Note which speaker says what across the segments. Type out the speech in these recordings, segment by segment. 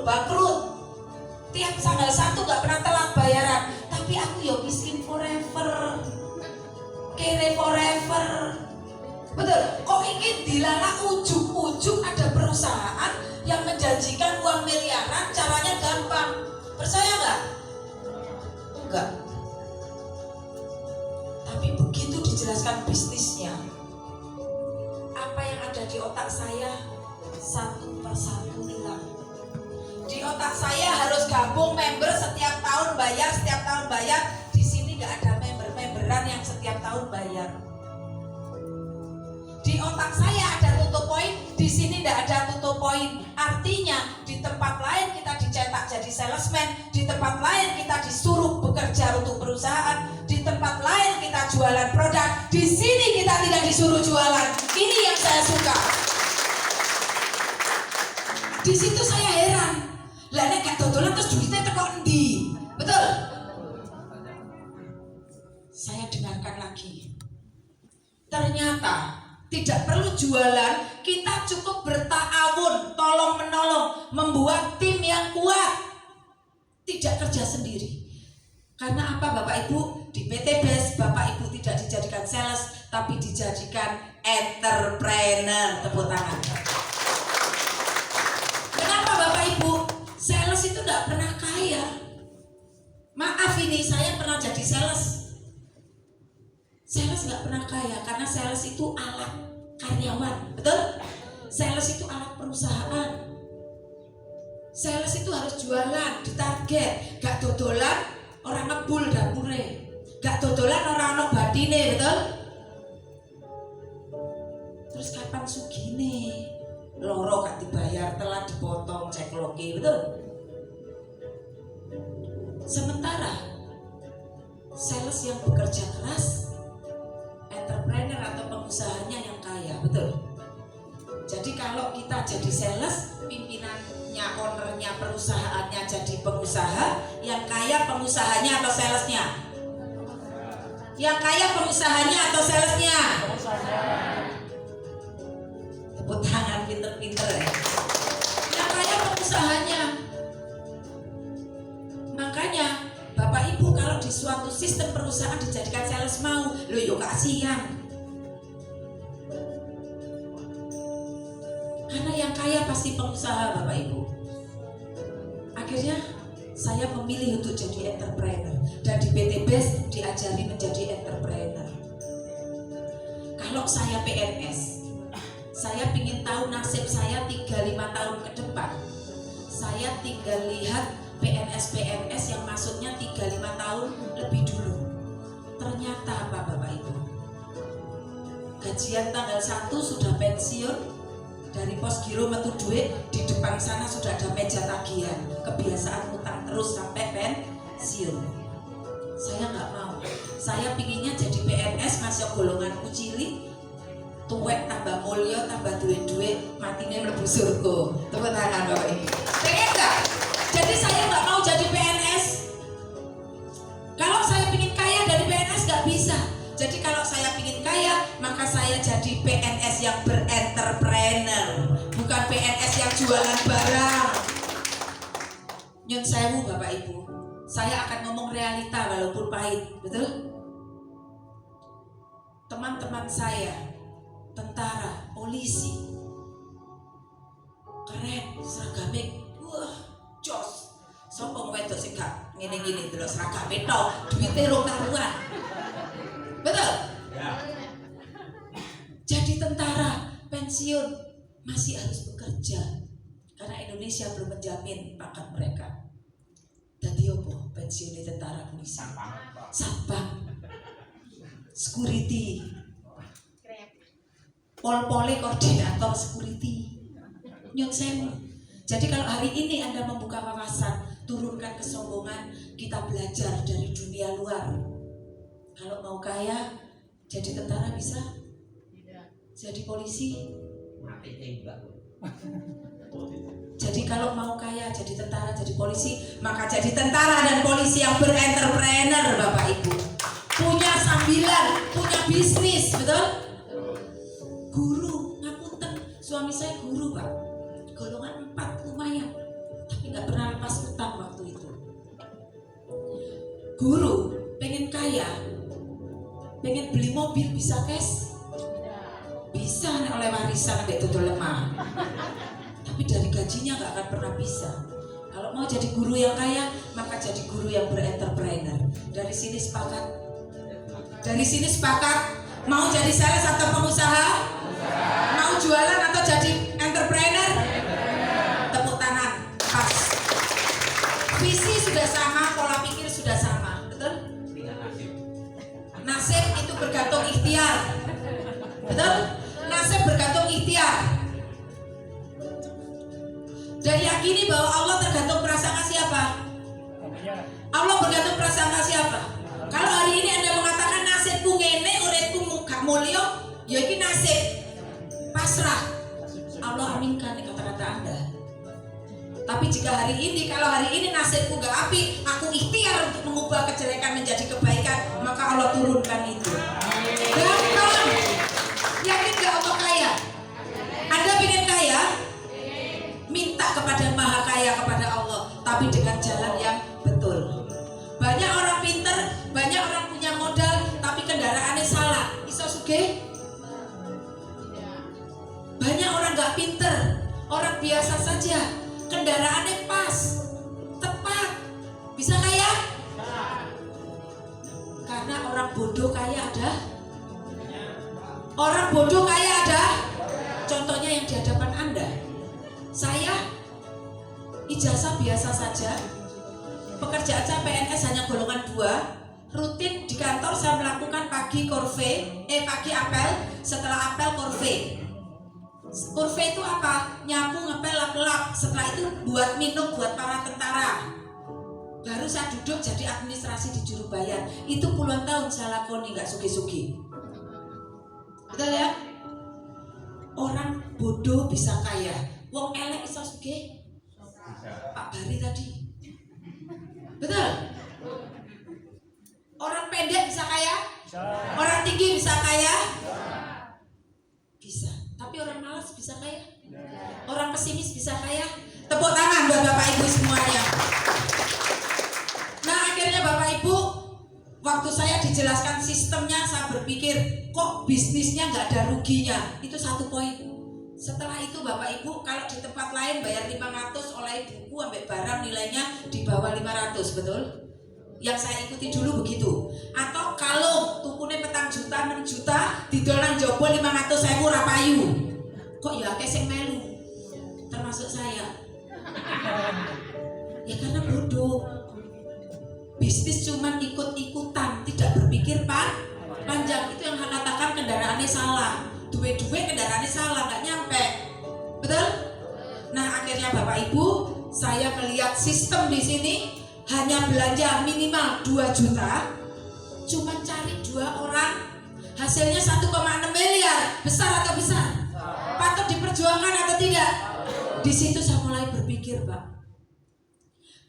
Speaker 1: bangkrut. Tiap tanggal 1 gak pernah telat bayaran. Tapi aku ya miskin forever, kere forever. Betul, kok ingin dilalak ujuk-ujuk ada perusahaan yang menjanjikan uang miliaran, caranya gampang. Percaya nggak? Enggak. Tapi begitu dijelaskan bisnisnya, apa yang ada di otak saya satu persatu hilang. Di otak saya harus gabung member setiap tahun bayar. Di sini nggak ada member-memberan yang setiap tahun bayar. Di otak saya ada tutup poin, di sini tidak ada tutup poin. Artinya di tempat lain kita dicetak jadi salesman, di tempat lain kita disuruh bekerja untuk perusahaan, di tempat lain kita jualan produk, di sini kita tidak disuruh jualan. Ini yang saya suka. Di situ saya heran. Lah nek gak dodolan terus duitnya teko endi? Betul? Saya dengarkan lagi. Ternyata tidak perlu jualan, kita cukup berta'awun, tolong menolong, membuat tim yang kuat. Tidak kerja sendiri. Karena apa Bapak Ibu? Di PT BES Bapak Ibu tidak dijadikan sales, tapi dijadikan entrepreneur. Tepuk tangan. Kenapa Bapak Ibu? Sales itu tidak pernah kaya. Maaf ini saya pernah jadi sales. Sales nggak pernah kaya karena sales itu alat karyawan, betul? Sales itu alat perusahaan. Sales itu harus jualan, ditarget, gak dodolan orang ngebul dapure, gak dodolan orang ono batine, betul? Terus kapan sugine? Loro gak dibayar, telat dipotong, cek logi, betul? Sementara sales yang bekerja keras, entrepreneur atau pengusahanya yang kaya, betul? Jadi kalau kita jadi sales, pimpinannya, ownernya, perusahaannya jadi pengusaha, yang kaya pengusahanya atau salesnya? Yang kaya pengusahanya atau salesnya? Tepuk tangan pinter-pinter ya. Yang kaya pengusahanya. Makanya Bapak Ibu kalau di suatu sistem perusahaan dijadikan sales mau, lo yuk kasihan. Karena yang kaya pasti pengusaha Bapak Ibu. Akhirnya saya memilih untuk jadi entrepreneur. Dan di PT BES diajari menjadi entrepreneur. Kalau saya PNS, saya ingin tahu nasib saya 3-5 tahun ke depan. Saya tinggal lihat PNS yang masuknya 3-5 tahun lebih dulu. Ternyata apa Bapak Ibu? Gajian tanggal 1 sudah pensiun, dari pos giro metu duit, di depan sana sudah ada meja tagihan. Kebiasaan utang terus sampai pensiun. Saya nggak mau. Saya pinginnya jadi PNS masuk golongan kucili, tuwek tambah mulya tambah duit-duit, matine mlebu surga. Tepuk tangan Bapak Ibu. Pengen nggak? Jadi saya nggak mau jadi PNS. Kalau saya ingin kaya dari PNS nggak bisa. Jadi kalau saya ingin kaya, maka saya jadi PNS yang berentrepreneur, bukan PNS yang jualan barang. Nyun sewu Bapak Ibu, saya akan ngomong realita walaupun pahit, betul? Teman-teman saya, tentara, polisi, keren, seragamnya, wah, jos. Sopo wedok sing gak ngene-ngene delok seragame tok, duwite rong karuan. Betul? Ya. Jadi tentara pensiun masih harus bekerja karena Indonesia belum menjamin pangkat mereka. Dadi opo pensiun di tentara polisi? Satpam, security, pol-pole koordinator security. Nyun sewu. Jadi kalau hari ini Anda membuka wawasan, turunkan kesombongan, kita belajar dari dunia luar. Kalau mau kaya, jadi tentara bisa? Tidak. Jadi polisi? Mati enggak. Jadi kalau mau kaya, jadi tentara, jadi polisi, maka jadi tentara dan polisi yang berentrepreneur Bapak Ibu. Punya sambilan, punya bisnis, betul? Guru, ngapunten, suami saya guru Pak. Golongan 4 lumayan, tapi nggak Guru pengen kaya, pengen beli mobil bisa cash? Bisa oleh warisan sampai tutul lemah. Tapi dari gajinya nggak akan pernah bisa. Kalau mau jadi guru yang kaya, maka jadi guru yang berentrepreneur. Dari sini sepakat? Dari sini sepakat? Mau jadi sales atau pengusaha? Mau jualan atau jadi entrepreneur? Tepuk tangan, pas. Visi sudah sama, pola pikir sudah sama, betul? Nasib itu bergantung ikhtiar, betul? Nasib bergantung ikhtiar. Dan yakini bahwa Allah tergantung prasangka siapa? Allah bergantung prasangka siapa? Kalau hari ini Anda mengatakan nasibku ngene, uripku gak mulya, ya iki nasib. Pasrah. Allah aminkan kata-kata Anda. Tapi jika hari ini, kalau hari ini nasibku gak api, aku ikhtiar untuk mengubah kejelekan menjadi kebaikan, maka Allah turunkan itu. Gampang. Yakin gak Allah kaya? Anda ingin kaya? Minta kepada Maha Kaya, kepada Allah, tapi dengan jalan yang betul. Banyak orang pinter, banyak orang punya modal, tapi kendaraannya salah. Iso sugih? Banyak orang gak pinter, orang biasa saja, kendaraannya pas, tepat, bisa kaya? Karena orang bodoh kaya ada? Orang bodoh kaya ada? Contohnya yang di hadapan Anda. Saya ijazah biasa saja, pekerjaan saya PNS hanya golongan 2, rutin di kantor saya melakukan pagi pagi apel, setelah apel korve. Korve itu apa? Nyapu, ngepel, lap-lap, setelah itu buat minum buat para tentara. Baru saya duduk jadi administrasi di Jurubayar. Itu puluhan tahun saya lakoni, nggak sugi-sugi. Betul ya? Orang bodoh bisa kaya. Wong elek iso sugih? Pak Bari tadi. Betul? Orang pendek bisa kaya? Orang tinggi bisa kaya? Bisa. Tapi orang malas bisa kaya? Orang pesimis bisa kaya? Tepuk tangan buat Bapak Ibu semuanya. Nah, akhirnya Bapak Ibu, waktu saya dijelaskan sistemnya, saya berpikir kok bisnisnya nggak ada ruginya. Itu satu poin. Setelah itu Bapak Ibu, kalau di tempat lain bayar 500 oleh buku sampai barang nilainya di bawah 500, betul? Yang saya ikuti dulu begitu. Atau kalau tukune 4 juta, 6 juta, didolan jopo 500.000 rapayu. Kok ya akeh sing melu? Termasuk saya. Ya karena bodoh. Bisnis cuman ikut-ikutan, tidak berpikir panjang. Itu yang katakan kendaraannya salah. Duit-duit kendaraannya salah, nggak nyampe, betul? Nah akhirnya Bapak Ibu, saya melihat sistem di sini hanya belanja minimal 2 juta, cuma cari 2 orang, hasilnya 1,6 miliar, besar atau besar? Patut diperjuangkan atau tidak? Di situ saya mulai berpikir, Pak,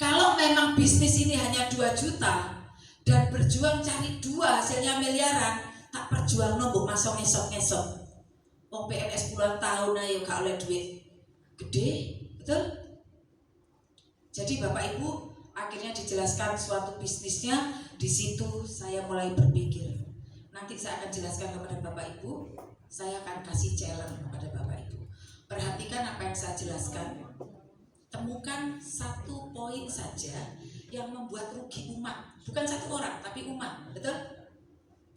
Speaker 1: kalau memang bisnis ini hanya 2 juta dan berjuang cari 2 hasilnya miliaran, tak perjuang nombok masuk ngesok-ngesok. Wong PNS puluhan tahun ayo gak oleh duit gede, betul? Jadi Bapak Ibu akhirnya dijelaskan suatu bisnisnya. Di situ saya mulai berpikir. Nanti saya akan jelaskan kepada Bapak Ibu. Saya akan kasih challenge kepada Bapak Ibu. Perhatikan apa yang saya jelaskan. Temukan 1 poin saja yang membuat rugi umat. Bukan 1 orang, tapi umat, betul?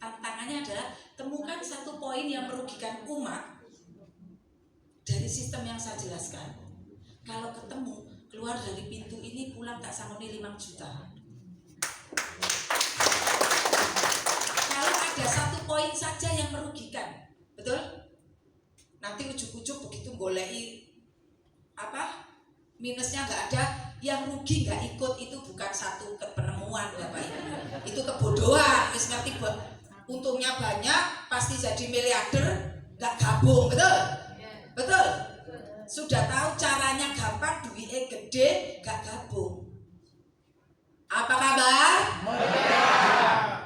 Speaker 1: Tantangannya adalah temukan 1 poin yang merugikan umat dari sistem yang saya jelaskan. Kalau ketemu, keluar dari pintu ini pulang tak sangoni 5 juta. Kalau ada 1 poin saja yang merugikan, betul? Nanti ujuk-ujuk begitu golei minusnya nggak ada, yang rugi nggak ikut, itu bukan satu penemuan Bapak Ibu, itu kebodohan. Wis ngerti untungnya banyak, pasti jadi miliarder, nggak gabung, betul? Betul? Sudah tahu caranya gampang, duitnya gede, nggak gabung. Apa kabar?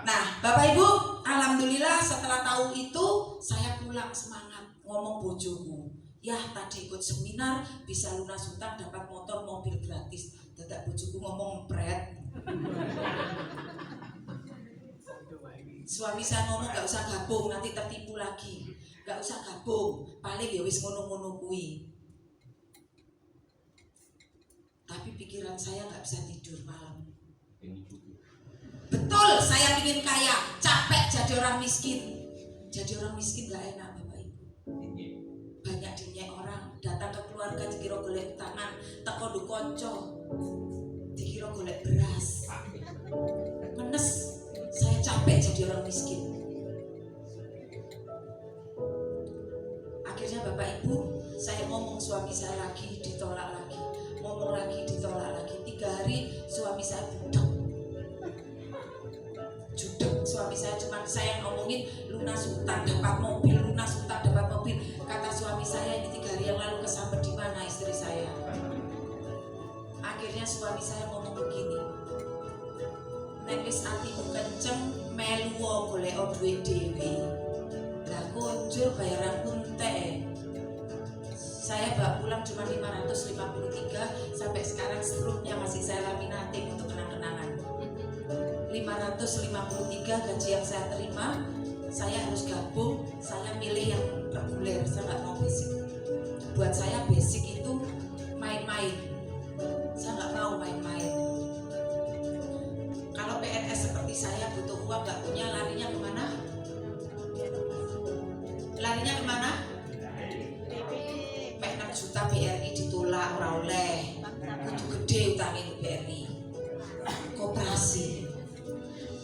Speaker 1: Nah, Bapak Ibu, alhamdulillah setelah tahu itu saya pulang semangat ngomong bojoku. Ya tadi ikut seminar bisa lunas hutang, dapat motor mobil gratis. Dadak bojoku ngomong pret. Suami saya ngomong gak usah gabung, nanti tertipu lagi. Gak usah gabung, paling ya wis ngono-ngono kuwi. Tapi pikiran saya gak bisa tidur malam. Betul, saya ingin kaya, capek jadi orang miskin. Jadi orang miskin gak enak Bapak Ibu. Banyak dinyek orang, datang ke keluarga dikira golek tangan, teko nduk kanca dikira golek beras. Menes, saya capek jadi orang miskin. Akhirnya Bapak Ibu, saya ngomong suami saya lagi, ditolak lagi. Ngomong lagi, ditolak lagi. 3 hari suami saya budek. Judek, suami saya cuma saya ngomongin lunas utang dapat mobil, lunas utang dapat mobil. Kata suami saya ini 3 hari yang lalu kesambet di mana istri saya. Akhirnya suami saya ngomong begini, nek wis atimu kenceng melu golek duit dhewe. Lah konjur bayaran entek. Saya bawa pulang cuma 553, sampai sekarang struknya masih saya laminating untuk kenang-kenangan. 553 gaji yang saya terima, saya harus gabung, saya milih yang reguler, saya nggak mau basic. Buat saya basic itu main-main, saya nggak mau main-main. Kalau PNS seperti saya butuh uang nggak punya, larinya kemana? Larinya kemana? 6 juta BRI ditolak ora oleh, kudu gede utangnya BRI. Koperasi,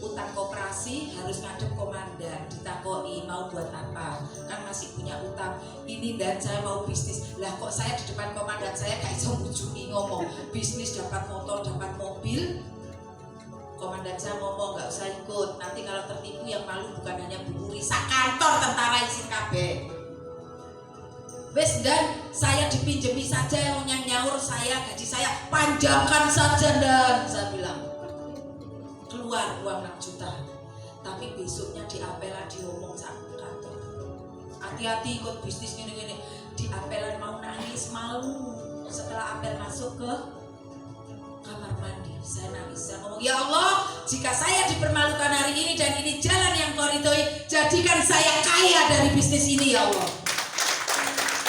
Speaker 1: utang koperasi harus ngadep komandan, ditakoi mau buat apa, kan masih punya utang ini dan saya mau bisnis. Lah kok saya di depan komandan saya gak iso ngujuki ngomong bisnis dapat motor dapat mobil. Komandan saya ngomong gak usah ikut, nanti kalau tertipu yang malu bukan hanya Bu Uri, sak kantor tentara isin kabeh. Wes dan saya dipinjemi saja yang nyaur saya, gaji saya panjangkan saja dan saya bilang keluar uang 6 juta. Tapi besoknya diapelan diomong sama kantor, hati-hati ikut bisnis gini-gini. Diapelan mau nangis malu. Setelah apel masuk ke kamar mandi, saya nangis, saya ngomong, ya Allah, jika saya dipermalukan hari ini dan ini jalan yang Kau ridhoi, jadikan saya kaya dari bisnis ini ya Allah,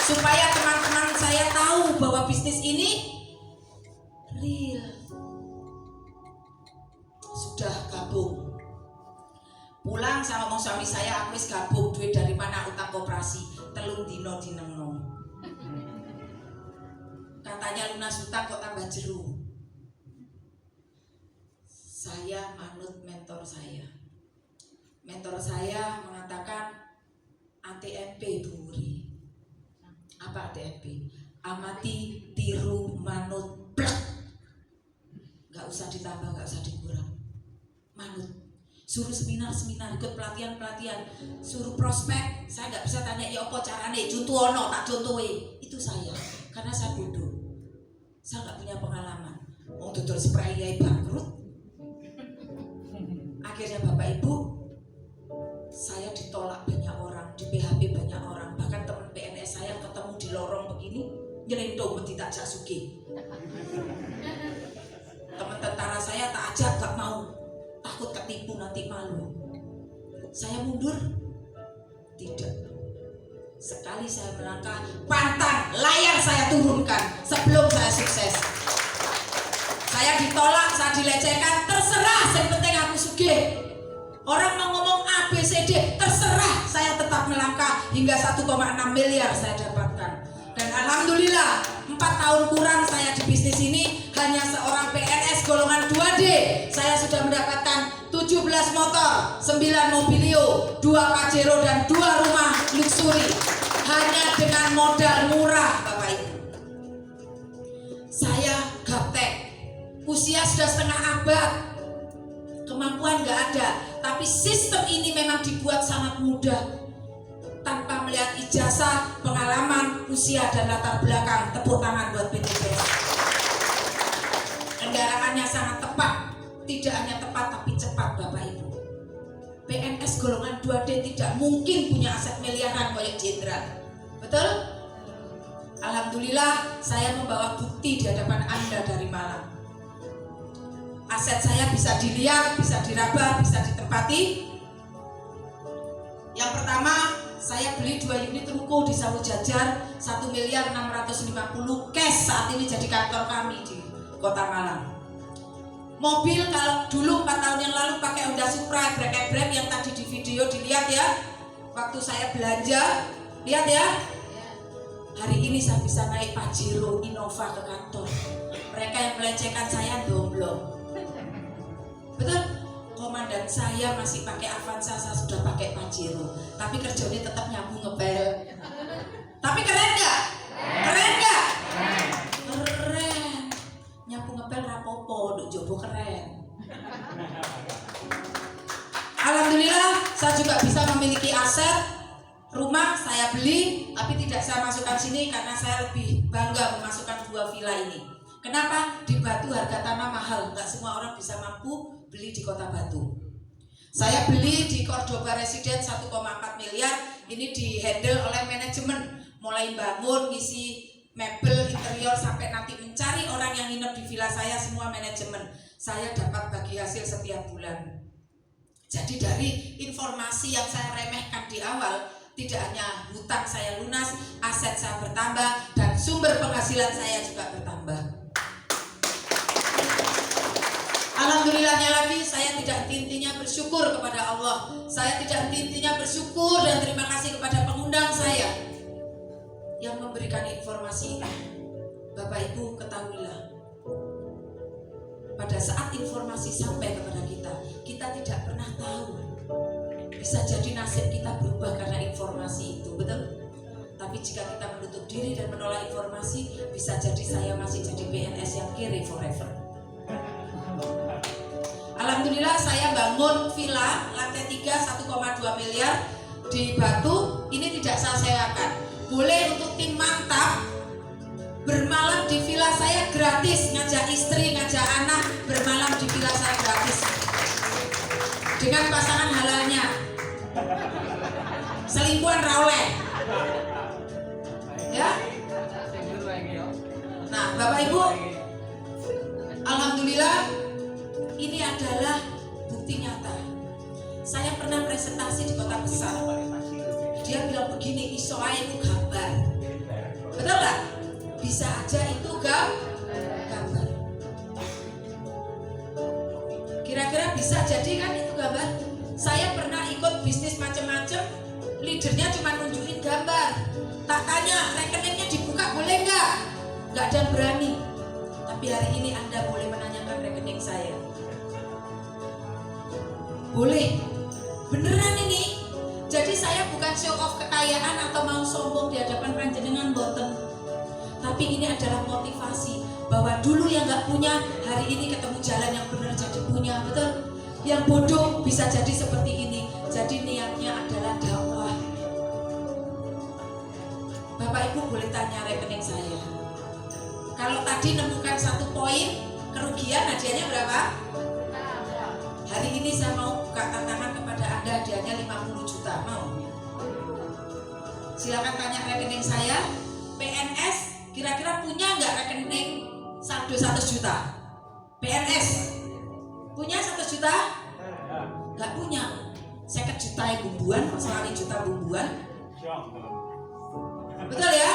Speaker 1: supaya teman-teman saya tahu bahwa bisnis ini real. Sudah gabung, pulang sama ngomong suami saya, aku wis gabung, duit dari mana? Utang koperasi, telung dino dinengno. Katanya lunas utang kok tambah jeru. Saya manut mentor saya. Mentor saya mengatakan ATMP Bu Uri. Apa ATMP? Amati, tiru, manut, plek. Gak usah ditambah, gak usah dikurang. Manut. Suruh seminar-seminar, ikut pelatihan-pelatihan, suruh prospek. Saya gak bisa tanya ya apa carane, contoh tak contohi. Itu saya, karena saya bodoh. Saya gak punya pengalaman. Mau tutur spray ya bangkrut. Akhirnya Bapak Ibu, saya ditolak banyak orang, di PHP banyak orang. Bahkan teman PNS saya ketemu di lorong begini, nyelendong beti tak jak sugih. Teman tentara saya tak ajak, gak mau, takut ketipu nanti malu. Saya mundur? Tidak. Sekali saya melangkah, pantang, layar saya turunkan sebelum saya sukses. Saya ditolak, saya dilecehkan, terserah, yang penting aku sugih. Orang mau ngomong A, B, C, D, terserah, saya tetap melangkah hingga 1,6 miliar saya dapatkan. Dan alhamdulillah 4 tahun kurang saya di bisnis ini, hanya seorang PNS golongan 2D, saya sudah mendapatkan 17 motor, 9 mobilio, 2 Pajero dan 2 rumah luxury, hanya dengan modal murah Bapak Ibu. Saya gaptek, usia sudah setengah abad, kemampuan gak ada, tapi sistem ini memang dibuat sangat mudah. Tanpa melihat ijazah, pengalaman, usia, dan latar belakang, tepuk tangan buat PT BES. Kendaraannya sangat tepat, tidak hanya tepat tapi cepat Bapak Ibu. PNS golongan 2D tidak mungkin punya aset miliaran kayak jenderal. Betul? Alhamdulillah saya membawa bukti di hadapan Anda dari Malang. Aset saya bisa dilihat, bisa diraba, bisa ditempati. Yang pertama, saya beli 2 unit ruko di Sawu Jajar 1.650.000 cash, saat ini jadi kantor kami di Kota Malang. Mobil kalau dulu 4 tahun yang lalu pakai Honda Supra gebrek-gebrek yang tadi di video dilihat ya, waktu saya belanja, lihat ya. Hari ini saya bisa naik Pajero Innova ke kantor. Mereka yang melecehkan saya domblong. Betul? Komandan saya masih pakai Avanza, saya sudah pakai Pajero. Tapi kerjanya tetap nyambung ngepel. Tapi keren nggak? Keren nggak? Keren. Nyambung ngepel rapopo, duk jobo keren. Alhamdulillah, saya juga bisa memiliki aset. Rumah saya beli, tapi tidak saya masukkan sini karena saya lebih bangga memasukkan 2 villa ini. Kenapa? Di Batu harga tanah mahal, nggak semua orang bisa mampu beli di Kota Batu. Saya beli di Cordoba Residence 1,4 miliar, ini di handle oleh manajemen, mulai bangun, ngisi mebel, interior, sampai nanti mencari orang yang nginep di villa saya, semua manajemen. Saya dapat bagi hasil setiap bulan. Jadi dari informasi yang saya remehkan di awal, tidak hanya hutang saya lunas, aset saya bertambah, dan sumber penghasilan saya juga bertambah. Alhamdulillahnya lagi, saya tidak henti-hentinya bersyukur kepada Allah. Saya tidak henti-hentinya bersyukur dan terima kasih kepada pengundang saya yang memberikan informasi ini. Bapak Ibu ketahuilah, pada saat informasi sampai kepada kita, kita tidak pernah tahu. Bisa jadi nasib kita berubah karena informasi itu, betul? Tapi jika kita menutup diri dan menolak informasi, bisa jadi saya masih jadi PNS yang kiri forever. Alhamdulillah saya bangun villa lantai 3 1,2 miliar di Batu. Ini tidak saya sewakan. Boleh untuk tim mantap bermalam di villa saya gratis, ngajak istri, ngajak anak bermalam di villa saya gratis dengan pasangan halalnya. Selingkuhan raoleh. Ya. Nah, Bapak Ibu, alhamdulillah ini adalah bukti nyata. Saya pernah presentasi di kota besar. Dia bilang begini, iso ae itu gambar. Betul nggak? Bisa aja itu gambar. Kira-kira bisa jadi kan itu gambar? Saya pernah ikut bisnis macam-macam, leadernya cuma nunjukin gambar. Tak tanya rekeningnya dibuka boleh nggak? Nggak ada yang berani. Tapi hari ini Anda boleh menanyakan rekening saya. Boleh, beneran ini. Jadi saya bukan show off kekayaan atau mau sombong di hadapan panjenengan, boten. Tapi ini adalah motivasi bahwa dulu yang nggak punya, hari ini ketemu jalan yang benar jadi punya, betul? Yang bodoh bisa jadi seperti ini. Jadi niatnya adalah dakwah. Bapak Ibu boleh tanya rekening saya. Kalau tadi nemukan 1 poin kerugian, hadiahnya berapa? Hari ini saya mau buka tantangan kepada Anda, hadiahnya 50 juta. Mau? Silakan tanya rekening saya. PNS kira-kira punya nggak rekening saldo 100 juta? PNS punya 100 juta? Nggak punya. 50 juta bumbuan, 1 juta bumbuan. Betul ya?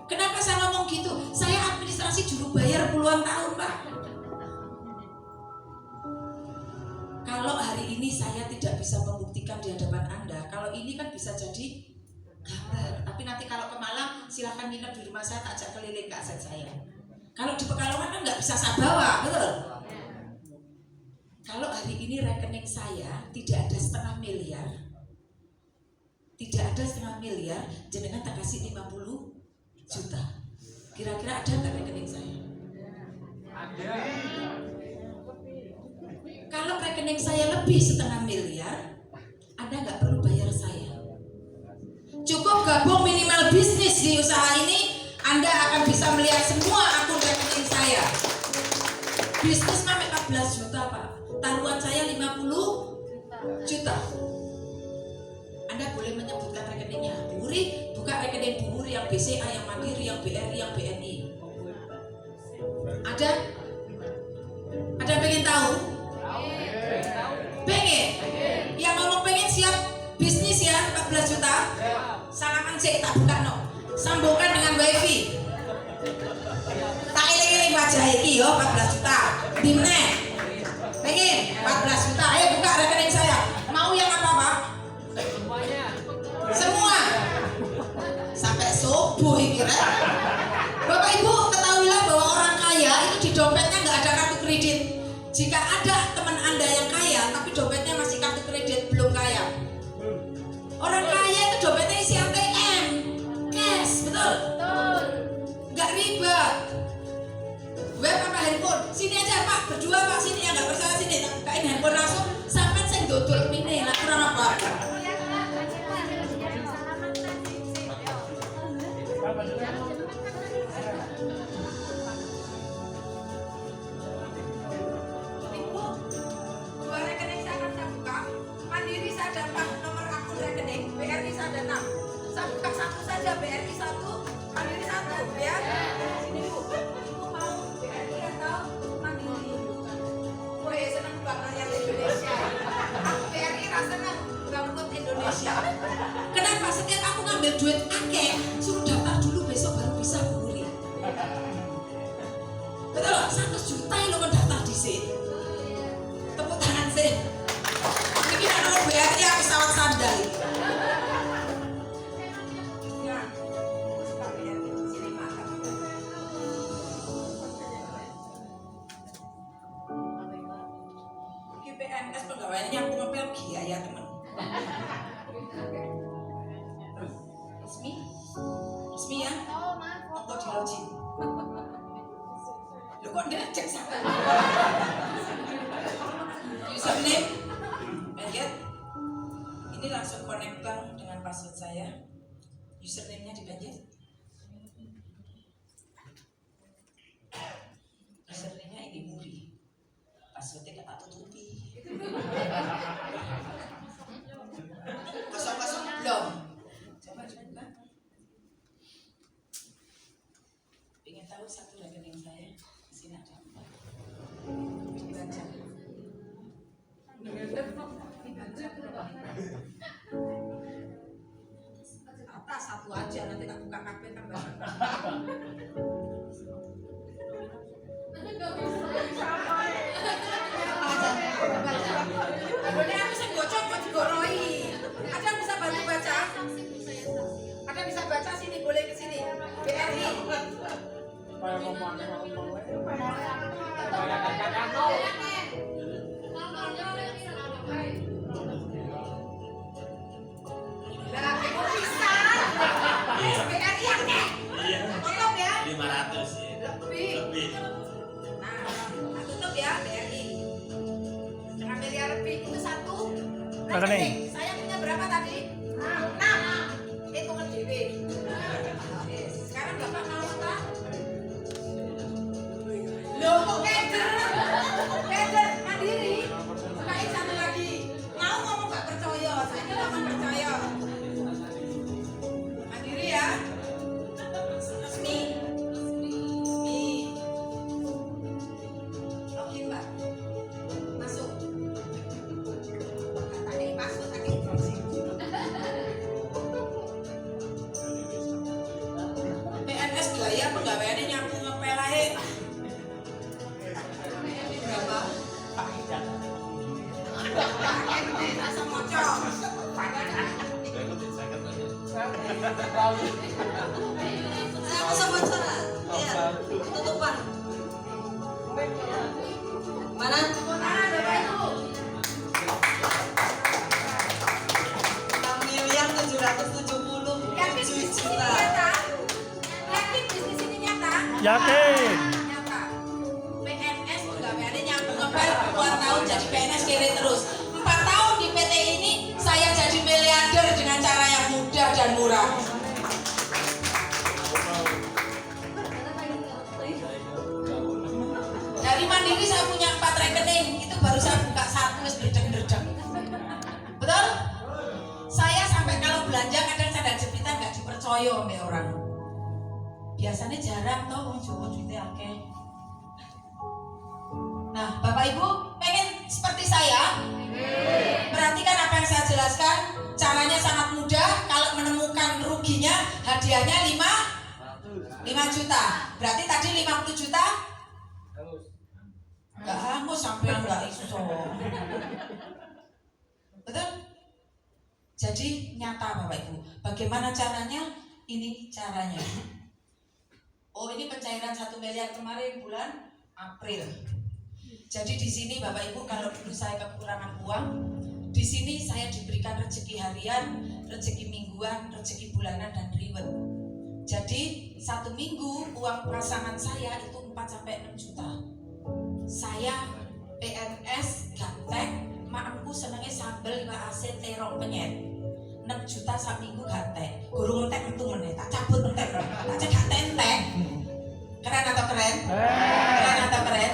Speaker 1: Kenapa saya ngomong gitu? Saya administrasi juru bayar puluhan tahun, Pak. Kalau hari ini saya tidak bisa membuktikan di hadapan Anda, kalau ini kan bisa jadi gambar. Tapi nanti kalau ke Malang, silahkan nginep di rumah saya, tak ajak keliling ke aset saya. Kalau di Pekalongan kan nggak bisa saya bawa, betul? Kalau hari ini rekening saya tidak ada 0,5 miliar, jenengan tak kasih 50 juta. Kira-kira ada nggak rekening saya? Ada. Kalau rekening saya lebih 0,5 miliar, Anda nggak perlu bayar saya. Cukup gabung minimal bisnis di usaha ini, Anda akan bisa melihat semua akun rekening saya. Bisnis mah 14 juta, Pak. Taruhan saya 50 juta. Anda boleh menyebutkan rekeningnya. Bu Uri, buka rekening Bu Uri yang BCA, yang Mandiri, yang BRI, yang BNI. Ada? Ada yang pengen tahu? Pengen? Yang ngomong pengen siap bisnis ya? buka no. Sambungkan dengan wifi. Tak eling-eling wajah iki yo 14 juta. Dimne. Pengen 14 juta. Ayo buka rekening saya. Mau yang apa, Pak? Semua. Sampai subuh iki rek. Bapak Ibu ketahuilah bahwa orang kaya itu di dompetnya nggak ada kartu kredit. Jika ada teman Anda yang kaya tapi dompetnya masih kartu kredit, belum kaya. Orang kaya itu dompetnya isi ATM, cash, betul? Nggak ribet. Web apa handphone? Sini aja Pak, berdua Pak, sini ya nggak percaya sini. Bukain handphone langsung, sampai saya dodol ini, lah kurang apa? Dua rekening saya akan saya buka. Mandiri saya dapat nomor akun rekening, BRI saya ada 6. Saya buka satu saja, BRI 1, Mandiri 1, ya. Sini Bu. Ibu mau BRI atau Mandiri? Woi, senang banget yang Indonesia. Aku BRI rasanya banget Indonesia. Kenapa? Setiap aku ngambil duit akeh, suruh daftar dulu besok baru bisa buri. Betul, 100 juta lo mendaftar di sini. Tepuk tangan sih. Ini kita nomor BRI ya pesawat sandal. Ya, suka BRI sini makan. Ini PNS pegawainya nyambung ngepel biaya teman. Resmi ya? Atau di login? Lu kok dia cek sama? Username, get. Ini langsung connectkan dengan password saya. Username-nya dipencet. Username-nya ini Muri. Passwordnya tak tutupi. Kosong-kosong belum. Coba dibuka. Ingin tahu satu rekening saya? Di sini ada 4. Dibaca. Atas satu aja, nanti tak buka kabel kan banyak. Boleh aku sih bocor kok digoroi. Ada yang bisa bantu baca? Ada yang bisa baca sini, boleh ke sini. BRI. Nah, aku bisa. BRI akeh. Tutup ya.
Speaker 2: 500 ya. Lebih.
Speaker 1: Nah, tutup ya BRI. Jangan miliar lebih. Itu satu. Rekening. Saya punya berapa tadi? 6. Hitungan dewe. Sekarang Bapak mau tak? Loh kok keder? Keder Mandiri. Bukain satu lagi. Mau ngomong gak percaya? Saya ini ngomong percaya. Mandiri ya. Resmi. Oke Mbak. Masuk. Tadi masuk tadi. PNS gaya pegawaiannya nyambung ngepel aja. Berapa? Rasa mocok. Aku sama cara. Iya. Tutupan. Mana? Mana Bapak Ibu?
Speaker 3: 6.777 juta.
Speaker 1: Yakin bisnis ini nyata?
Speaker 4: Yakin.
Speaker 1: Nyata. PNS pegawaiannya nyambung ngepel 2 tahun jadi PNS kiri terus. 4 tahun di PT ini saya jadi miliarder dengan cara yang mudah dan murah. Dari Mandiri saya punya 4 rekening, itu baru saya buka 1 wis berdeng-berdeng. Betul? Saya sampai kalau belanja kadang sadar jepitan nggak dipercaya sama orang. Biasanya jarang tau wong Jawa duitnya akeh. Nah, Bapak Ibu pengen seperti saya? Perhatikan apa yang saya jelaskan. Caranya sangat mudah. Kalau menemukan ruginya Hadiahnya 5 juta. Berarti tadi 50 juta? Enggak hangus sampai enggak iso. Betul? Jadi nyata Bapak Ibu. Bagaimana caranya? Ini caranya. Oh, ini pencairan 1 miliar kemarin bulan April. Jadi di sini Bapak Ibu, kalau dulu saya kekurangan uang, di sini saya diberikan rezeki harian, rezeki mingguan, rezeki bulanan dan reward. Jadi 1 minggu uang pasangan saya itu 4-6 juta. Saya PNS gaptek, makku senengnya sambel iwak asin terong penyet. 6 juta sak minggu gaptek. Gurung entek metu meneh, tak cabut entek. Tak cek gak entek. Keren atau keren? Keren atau keren?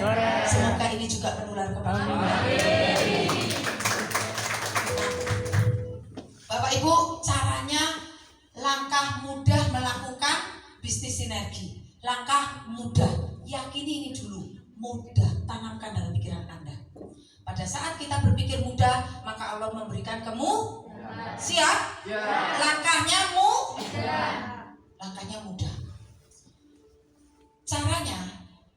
Speaker 1: Semoga ini juga menular kepada kita. Bapak Ibu, caranya langkah mudah melakukan bisnis sinergi. Langkah mudah, yakini ini dulu. Mudah, tanamkan dalam pikiran Anda. Pada saat kita berpikir mudah, maka Allah memberikan kamu siap? Langkahnya langkahnya mudah. Caranya,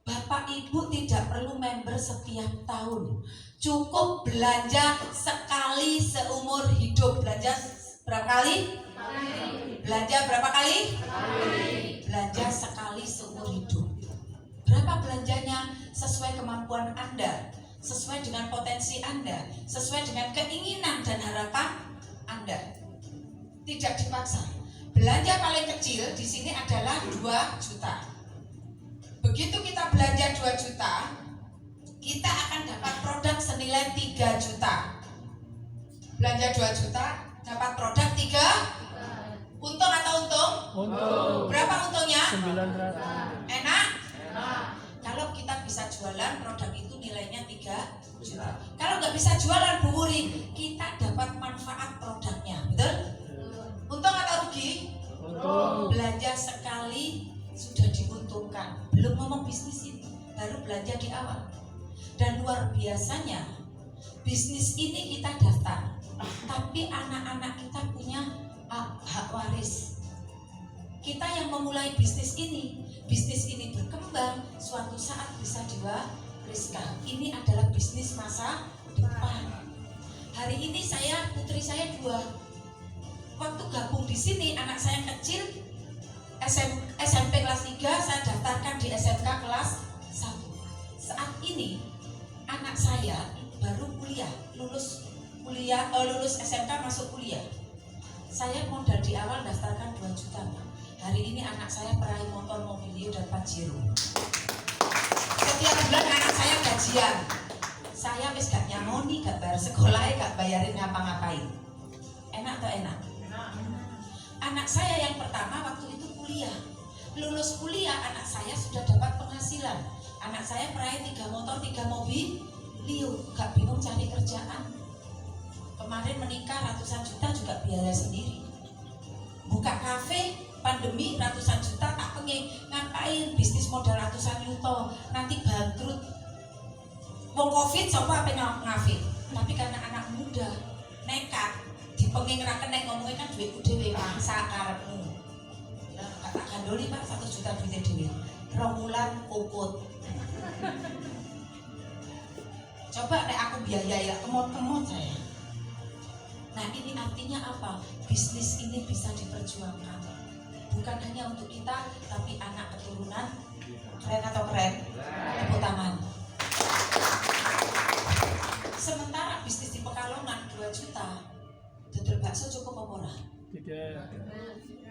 Speaker 1: Bapak Ibu tidak perlu member setiap tahun. Cukup belanja sekali seumur hidup. Belanja berapa kali? Belanja berapa kali? Belanja sekali seumur hidup. Berapa belanjanya? Sesuai kemampuan Anda, sesuai dengan potensi Anda, sesuai dengan keinginan dan harapan Anda. Tidak dipaksa. Belanja paling kecil di sini adalah 2 juta. Begitu kita belanja 2 juta, kita akan dapat produk senilai 3 juta. Belanja 2 juta, dapat produk 3. Untung atau untung? Untung. Berapa untungnya? 900. Enak? Kalau kita bisa jualan produk itu nilainya 3 juta. Kalau nggak bisa jualan Bu Wuri, kita dapat manfaat produknya. Betul? Untung atau rugi? Untung. Belanja sekali sudah diuntungkan. Belum ngomong bisnis ini, baru belanja di awal. Dan luar biasanya, bisnis ini kita daftar, tapi anak-anak kita punya hak waris. Kita yang memulai bisnis ini berkembang, suatu saat bisa diwariskan. Ini adalah bisnis masa depan. Hari ini putri saya 2. Waktu gabung di sini, anak saya kecil SMP kelas 3, saya daftarkan di SMK kelas 1. Saat ini anak saya baru lulus SMK masuk kuliah. Saya modal di awal daftarkan 2 juta. Hari ini anak saya peraih motor Mobilio dan Pajero. Setiap bulan anak saya gajian. Saya wis gak nyamoni, gak bayar sekolah, gak bayarin ngapa-ngapain. Enak atau enak? Anak saya yang pertama waktu itu kuliah. Lulus kuliah, anak saya sudah dapat penghasilan. Anak saya peraih 3 motor, 3 mobil. Gak bingung cari kerjaan. Kemarin menikah ratusan juta juga biaya sendiri. Buka kafe, pandemi ratusan juta, tak pengen ngapain bisnis modal ratusan juta, nanti bangkrut. Wong covid sapa pengen ngafe. Tapi karena anak muda nekat, dipengen ra kenek ngomongnya kan duitku dhewe mangsa karepmu. Lah tak gandoli Pak 1 juta duitnya dhewe. 2 bulan puput. Coba nek aku biayai ya kemot-kemot saya. Nah ini artinya apa? Bisnis ini bisa diperjuangkan. Bukan hanya untuk kita, tapi anak keturunan. Keren atau keren? Tepuk tangan. Sementara bisnis di Pekalongan 2 juta. Dodol bakso cukup apa ora? Tidak.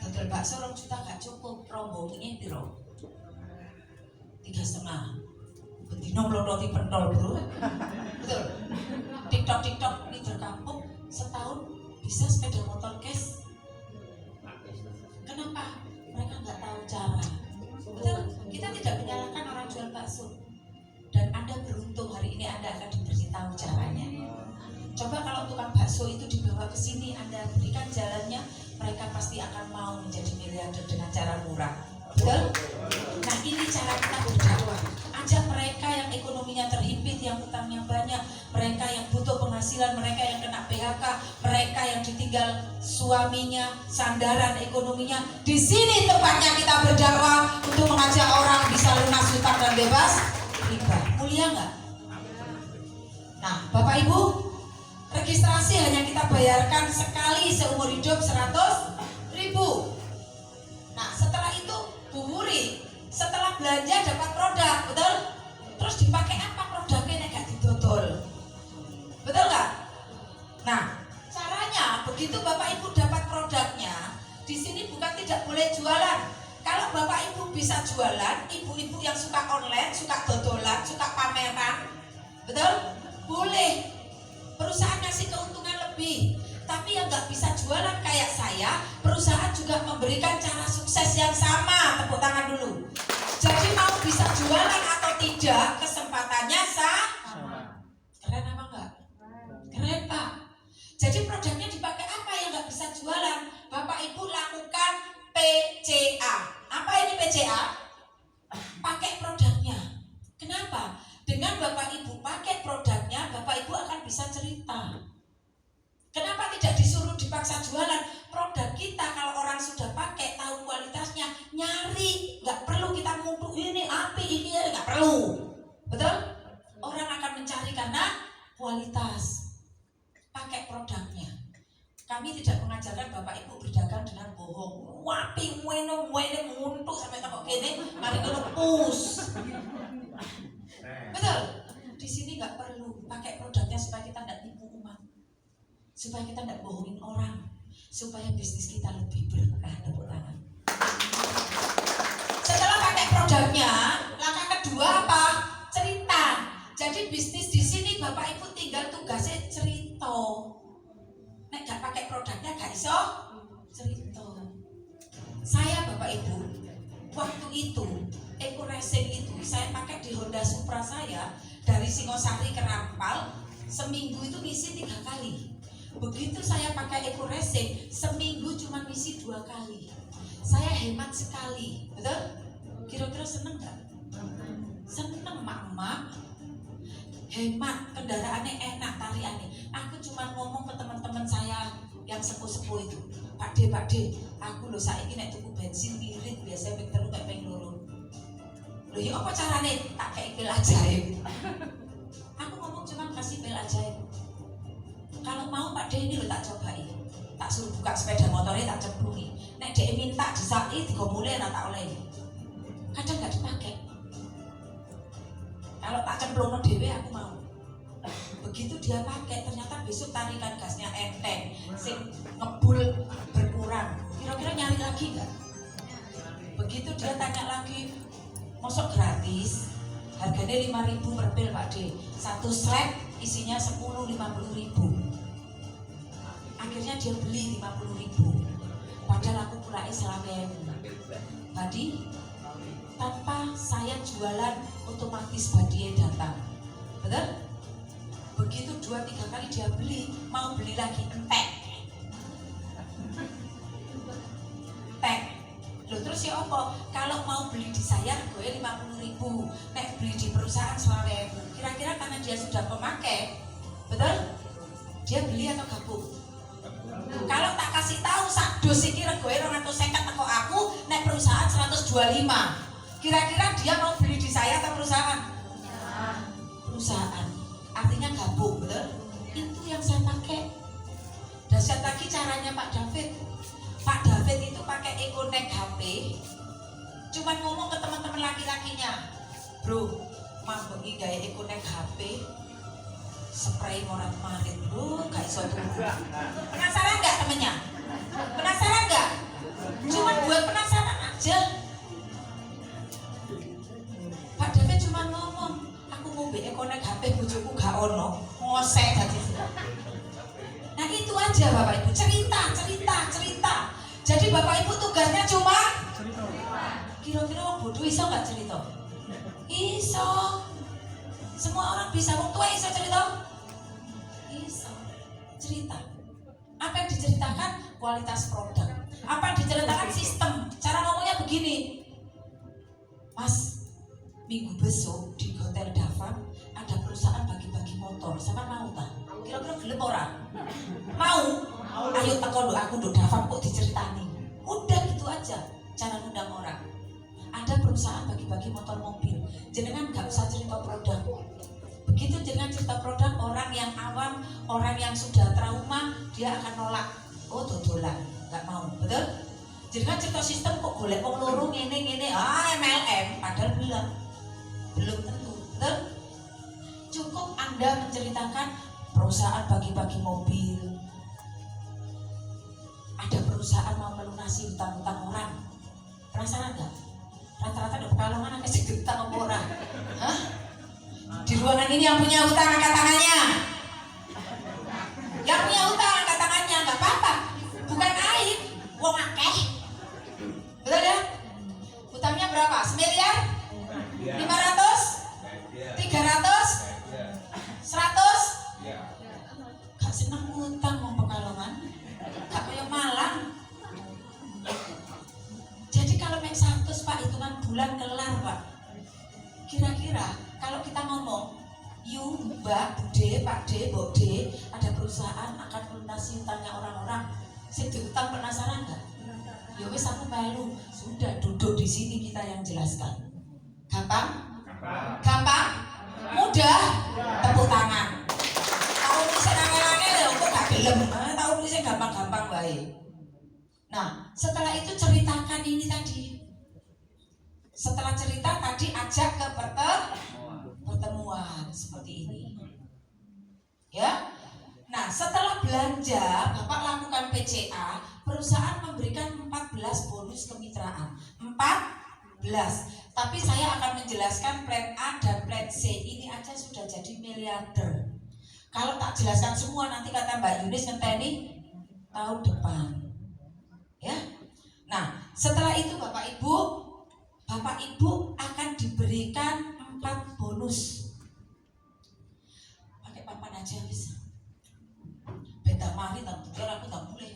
Speaker 1: Dodol bakso 2 juta gak cukup. Rombongnya piro? 3,5. Bedino meloroti pentol bro. Betul. TikTok leader kampung setahun bisa sepeda motor cash. Kenapa? Mereka nggak tahu cara. Betul. Kita tidak menyalahkan orang jual bakso. Dan Anda beruntung hari ini Anda akan diberitahu caranya. Coba kalau tukang bakso itu dibawa ke sini, Anda berikan jalannya, mereka pasti akan mau menjadi miliarder dengan cara murah. Betul? Nah ini cara kita berdakwah. Ajak mereka yang ekonominya terhimpit, yang utangnya banyak, mereka yang butuh penghasilan, mereka yang kena PHK, PHK, mereka yang ditinggal suaminya, sandaran ekonominya. Di sini tempatnya kita berdakwah untuk mengajak orang bisa lunas hutang dan bebas riba. Mulia nggak? Nah, Bapak Ibu, registrasi hanya kita bayarkan sekali seumur hidup 100.000. Nah, setelah itu Bu Wuri, setelah belanja dapat produk, betul? Terus dipakai apa produknya nek gak didodol? Betul nggak? Nah, caranya begitu Bapak Ibu dapat produknya, di sini bukan tidak boleh jualan. Kalau Bapak Ibu bisa jualan, ibu-ibu yang suka online, suka dodolan, suka pameran, betul? Boleh. Perusahaan ngasih keuntungan lebih. Tapi yang nggak bisa jualan kayak saya, perusahaan juga memberikan cara sukses yang sama. Tepuk tangan dulu. Jadi mau bisa jualan atau tidak, kesempatannya sama. Keren apa enggak? Keren Pak. Jadi produknya dipakai apa yang nggak bisa jualan? Bapak Ibu lakukan PCA. Apa ini PCA? Pakai produknya. Kenapa? Dengan Bapak Ibu pakai produknya, Bapak Ibu akan bisa cerita. Kenapa tidak disuruh dipaksa jualan? Produk kita kalau orang sudah pakai, tahu kualitasnya, nyari, nggak perlu kita mutu ini api ini, nggak perlu. Betul? Orang akan mencari karena kualitas. Pakai produknya. Kami tidak mengajarkan Bapak Ibu berdagang dengan bohong. Wapi, weno, nguntuk sampai takut gini, mari ngelepus. Betul? Di sini nggak perlu pakai produknya supaya kita tidak tipu umat, supaya kita tidak bohongin orang, supaya bisnis kita lebih berkah. Tepuk tangan. Setelah pakai produknya, langkah kedua apa? Cerita. Jadi bisnis di sini Bapak Ibu tinggal tugasnya cerita. Nek gak pakai produknya gak iso cerita. Saya Bapak Ibu, waktu itu Eco Racing itu saya pakai di Honda Supra saya dari Singosari ke Rampal, seminggu itu ngisi 3 kali. Begitu saya pakai Eco Racing, seminggu cuma ngisi 2 kali. Saya hemat sekali, betul? Kira-kira seneng gak? Seneng mak-mak. Hemat, kendaraannya enak, tariannya. Aku cuma ngomong ke teman-teman saya yang sepuh-sepuh itu, Pak D, aku loh saiki nek tuku bensin irit biasa ping 3 mek ping 2. Loh ya apa carane? Tak kayak pil ajaib. Aku ngomong cuma kasih pil ajaib. Kalau mau Pak D ini loh tak cobai. Tak suruh buka sepeda motornya tak cemplungi. Nek dia minta disaki digomule ora tak oleh. Kadang gak dipakai. Kalau tak cemplungno dhewe aku mau. Begitu dia pakai, ternyata besok tarikan gasnya enteng, sing ngebul berkurang. Kira-kira nyari lagi nggak? Begitu dia tanya lagi, mosok gratis? Harganya 5.000 per pil Pak D. 1 slab isinya 50-50.000. Akhirnya dia beli 50.000. Padahal aku pulai 1.000. Tadi tanpa saya jualan otomatis badie datang. Betul? Begitu 2-3 kali dia beli, mau beli lagi entek. Loh terus ya apa? Kalau mau beli di saya gue 50.000, nek beli di perusahaan 1.000. Kira-kira karena dia sudah pemakai, betul? Dia beli atau gabung? Kalau tak kasih tahu sak dos iki regoe 250 teko aku, nek perusahaan 125. Kira-kira dia mau beli di saya atau perusahaan? Perusahaan. Artinya gabung, betul? Itu yang saya pakai. Dahsyat lagi caranya Pak David. Pak David itu pakai Econek HP. Cuman ngomong ke teman-teman laki-lakinya, bro, mambengi gaya Econek HP, spray morat marit, bro, gak iso tunggu. Penasaran gak temennya? Penasaran gak? Cuman buat penasaran aja. Pak David cuma ngomong, aku mau beli Econek HP, bojoku gak ono, ngosek tadi. Nah itu aja Bapak Ibu, cerita. Jadi Bapak Ibu tugasnya cuma kira-kira orang bodoh iso gak cerita? Iso. Semua orang bisa, orang tua iso cerita? Iso. Cerita. Apa yang diceritakan? Kualitas produk. Apa yang diceritakan? Sistem. Cara ngomongnya begini, Mas, minggu besok di Hotel Dava ada perusahaan bagi-bagi motor. Sama mau tak? Kira-kira gelem ora? Mau? Ayo teko nduk aku nduk Dafam kok diceritani. Udah gitu aja cara ngundang orang. Ada perusahaan bagi-bagi motor mobil, jenengan nggak usah cerita produk. Begitu jenengan cerita produk, orang yang awam, orang yang sudah trauma, dia akan nolak. Oh dodolan, nggak mau, betul? Jenengan cerita sistem kok golek wong loro ngene MLM, padahal belum tentu, betul? Cukup Anda menceritakan perusahaan bagi-bagi mobil, ada perusahaan mau melunasi hutang-hutang orang. Penasaran nggak? Rata-rata ada Pekalongan yang kasih hutang sama orang. Hah? Di ruangan ini yang punya hutang angkat tangannya. Yang punya hutang angkat tangannya, nggak apa-apa. Bukan aib, wong akeh. Betul ya? Hutangnya berapa? 1 miliar? 500? 300? 100? Gak seneng hutang wong Pekalongan. Gak kayak Malang. Jadi kalau main 100 Pak, hitungan bulan kelar Pak. Kira-kira kalau kita ngomong, you Mbak, Bude, Pak D, Mbok D, ada perusahaan akan melunasi hutangnya orang-orang. Sing diutang penasaran nggak? Ya wes aku malu. Sudah duduk di sini kita yang jelaskan. Gampang? Gampang? Mudah? Tepuk tangan. Tahu tulisan angel-angel ya kok gak gelem. Tahu tulisan gampang-gampang baik. Nah, setelah itu ceritakan ini tadi. Setelah cerita tadi ajak ke pertemuan seperti ini. Ya. Nah, setelah belanja, Bapak lakukan PCA, perusahaan memberikan 14 bonus kemitraan. 14. Tapi saya akan menjelaskan plan A dan plan C. Ini aja sudah jadi miliarder. Kalau tak jelaskan semua nanti kata Mbak Yunis ngenteni tahun depan. Ya. Nah, setelah itu Bapak Ibu akan diberikan 4 bonus. Pakai papan aja bisa. Beda mari tak bukan aku tak boleh.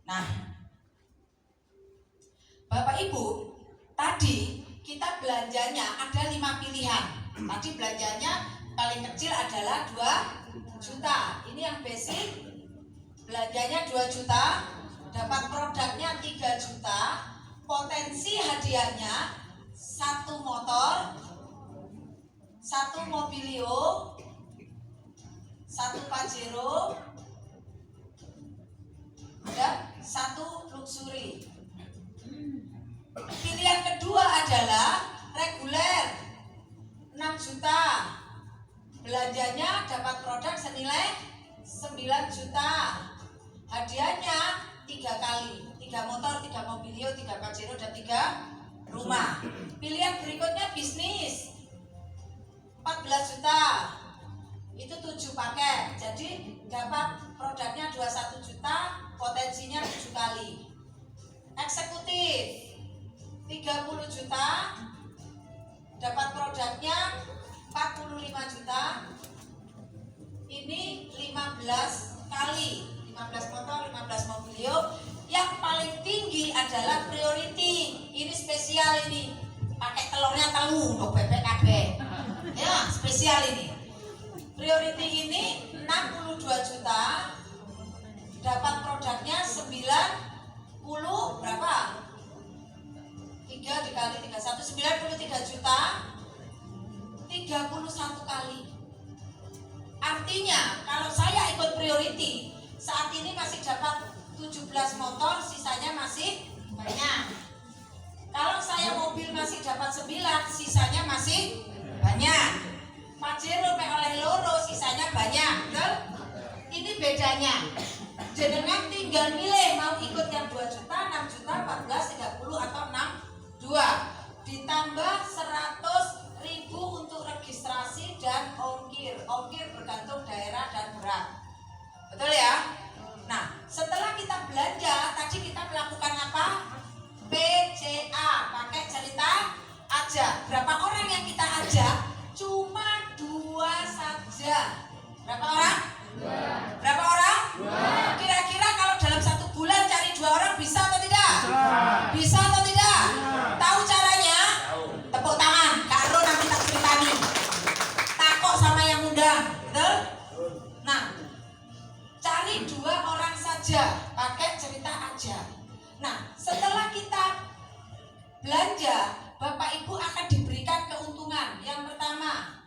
Speaker 1: Nah, Bapak Ibu, tadi kita belanjanya ada 5 pilihan. Tadi belanjanya paling kecil adalah 2 juta. Ini yang basic, belanjanya 2 juta, dapat produknya 3 juta, potensi hadiahnya 1 motor, 1 mobilio, 1 Pajero, dan 1 luxury. Pilihan kedua adalah reguler 6 juta, belanjanya dapat produk senilai 9 juta, hadiahnya 3 kali, 3 motor, 3 mobilio, 3 Pajero, dan 3 rumah. Pilihan berikutnya bisnis 14 juta, itu 7 paket, jadi dapat produknya 21 juta, potensinya 7 kali. Eksekutif 30 juta, dapat produknya 45 juta, ini 15 kali, 15 motor, 15 mobilio. Yang paling tinggi adalah priority, ini spesial ini, pakai telurnya telur untuk bebek kabeh. Ya, spesial ini. Priority ini 62 juta, dapat produknya 90 berapa? 3 dikali 31, 93 juta, 31 kali. Artinya kalau saya ikut priority, saat ini masih dapat 17 motor, sisanya masih banyak. Kalau saya mobil masih dapat 9, sisanya masih banyak. Pajero oleh loro, sisanya banyak, betul? Ini bedanya. Jenengan tinggal milih mau ikut yang 2 juta, 6 juta, 14, 30 atau 62. Ditambah 100.000 untuk registrasi dan ongkir. Ongkir bergantung daerah dan berat. Betul ya? Nah, setelah kita belanja, tadi kita melakukan apa? PCA, pakai cerita aja. Berapa orang yang kita ajak? Cuma 2 saja. Berapa orang? 2. Berapa orang? 2. Kira-kira kalau dalam 1 bulan cari 2 orang bisa atau tidak? Bisa atau tidak? Tahu cara pakai cerita aja. Nah, setelah kita belanja, Bapak Ibu akan diberikan keuntungan. Yang pertama,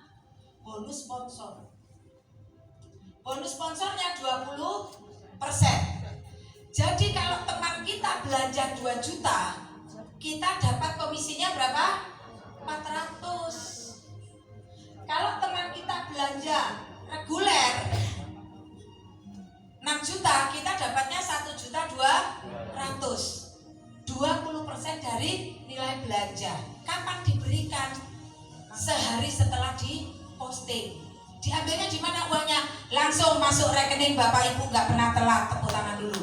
Speaker 1: bonus sponsor. Bonus sponsornya 20%. Jadi kalau teman kita belanja 2 juta, kita dapat komisinya berapa? 400. Kalau teman kita belanja reguler 6 juta, kita dapatnya 1.200.000. 20% dari nilai belanja. Kapan diberikan? Sehari setelah diposting. Diambilnya di mana uangnya? Langsung masuk rekening Bapak Ibu, nggak pernah telat. Tepuk tangan dulu.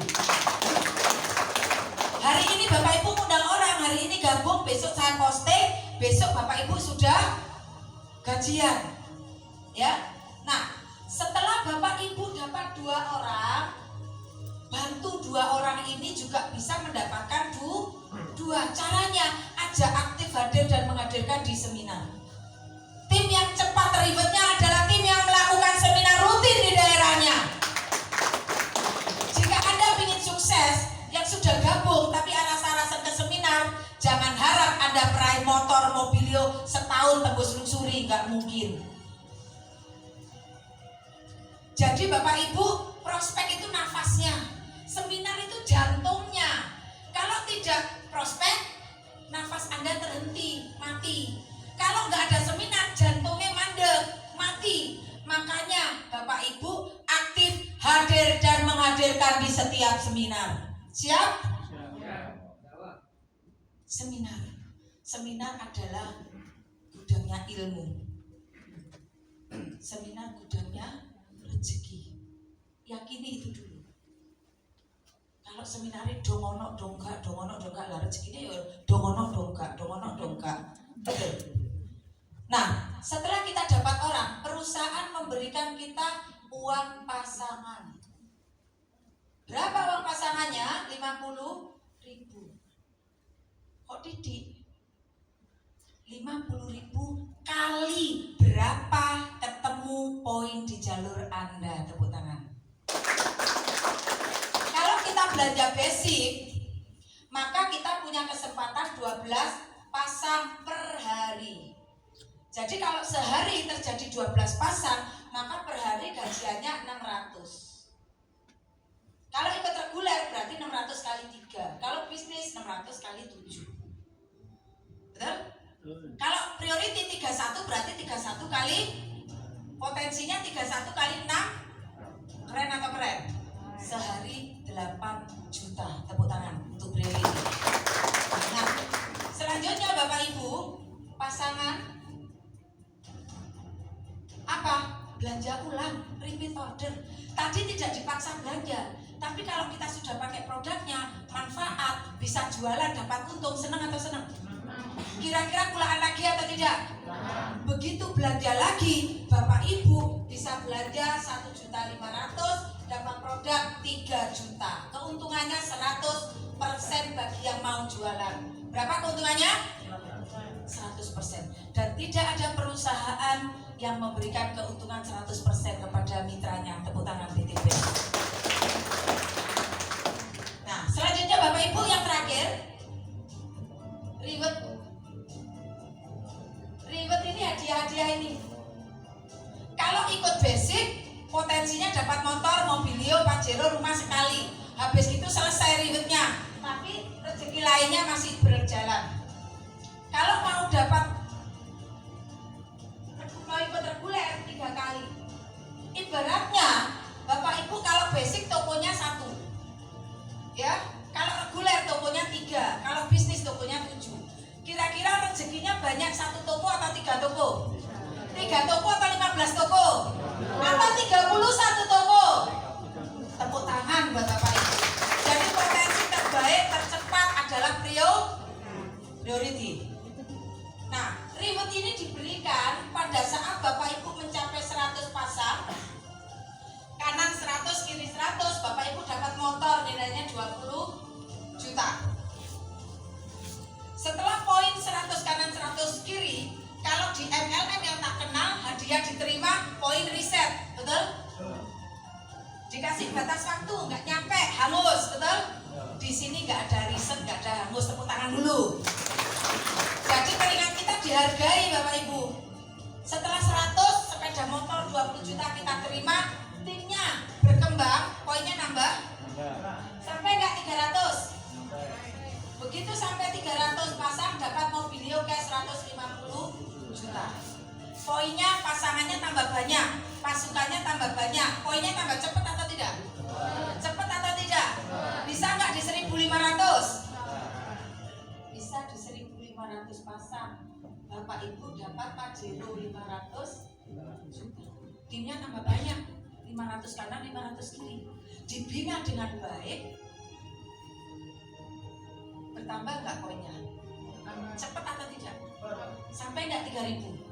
Speaker 1: Hari ini Bapak Ibu undang orang, hari ini gabung, besok saya posting, besok Bapak Ibu sudah gajian. Ya. Nah, setelah Bapak Ibu dapat 2 orang, bantu 2 orang ini juga bisa mendapatkan 2. Caranya, ajak aktif hadir dan menghadirkan di seminar. Tim yang cepat ribetnya adalah tim yang melakukan seminar rutin di daerahnya. Jika Anda ingin sukses, yang sudah gabung tapi aras-arasan ke seminar, jangan harap Anda peraih motor, mobilio setahun tembus luxury, nggak mungkin. Jadi Bapak Ibu, prospek itu nafasnya, seminar itu jantungnya. Kalau tidak prospek, nafas Anda terhenti, mati. Kalau nggak ada seminar, jantungnya mandek, mati. Makanya Bapak Ibu aktif hadir dan menghadirkan di setiap seminar. Siap? Seminar. Seminar adalah gudangnya ilmu. Seminar gudangnya rezeki. Yakini itu dulu. Kalau seminari dongono dongkak lah, rezekinya ya dongono dongkak. Betul. Nah, setelah kita dapat orang, perusahaan memberikan kita uang pasangan. Berapa uang pasangannya? 50.000. Kok didik? 50.000 kali berapa ketemu poin di jalur Anda? Tepuk tangan. Kalau kita belanja basic, maka kita punya kesempatan 12 pasang per hari. Jadi kalau sehari terjadi 12 pasang, maka per hari gajiannya 600. Kalau ikut reguler berarti 600 kali 3. Kalau bisnis 600 kali 7. Betul? Kalau priority 31 berarti 31 kali, potensinya 31 kali 6. Keren atau keren? Sehari 8 juta. Tepuk tangan untuk priority. Nah, selanjutnya Bapak Ibu, pasangan apa? Belanja ulang, repeat order. Tadi tidak dipaksa belanja, tapi kalau kita sudah pakai produknya, manfaat, bisa jualan, dapat untung, senang atau senang? Kira-kira kulaan lagi atau tidak? Begitu belanja lagi, Bapak Ibu bisa belanja 1.500.000, dapat produk 3 juta. Keuntungannya 100% bagi yang mau jualan. Berapa keuntungannya? 100%. Dan tidak ada perusahaan yang memberikan keuntungan 100% kepada mitranya. Tepuk tangan BTP. Nah, selanjutnya Bapak Ibu yang terakhir, reward. Reward ini hadiah-hadiah ini. Kalau ikut basic, potensinya dapat motor, mobilio, pajero, rumah sekali. Habis itu selesai rewardnya. Tapi rezeki lainnya masih berjalan. Kalau mau ikut reguler 3 kali. Ibaratnya Bapak Ibu kalau basic tokonya 1. Ya, kalau reguler tokonya 3, kalau bisnis tokonya 7. Kira-kira rezekinya banyak 1 toko atau 3 toko? 3 toko atau 15 toko? Atau 31 toko? Tepuk tangan buat Bapak Ibu. Jadi potensi terbaik, tercepat adalah priority. Nah, reward ini diberikan pada saat Bapak Ibu mencapai 100 pasang, kanan 100, kiri 100, Bapak Ibu dapat motor nilainya 20 juta. Setelah poin 100 kanan 100 kiri, kalau di MLM yang tak kenal, hadiah diterima poin riset, betul? Dikasih batas waktu, nggak nyampe, hangus, betul? juta kita terima, timnya berkembang, poinnya nambah. Sampai nggak 300? Begitu sampai 300 pasang dapat mobilio cash 150 juta. Poinnya pasangannya tambah banyak, pasukannya tambah banyak, poinnya tambah cepat atau tidak? Cepat atau tidak? Bisa nggak di 1.500? Bisa di 1.500 pasang. Bapak Ibu dapat Pajero 500 juta. Timnya tambah banyak, 500 kanan 500 kiri. Dibina dengan baik, bertambah nggak poinnya? Cepat atau tidak? Sampai nggak 3.000?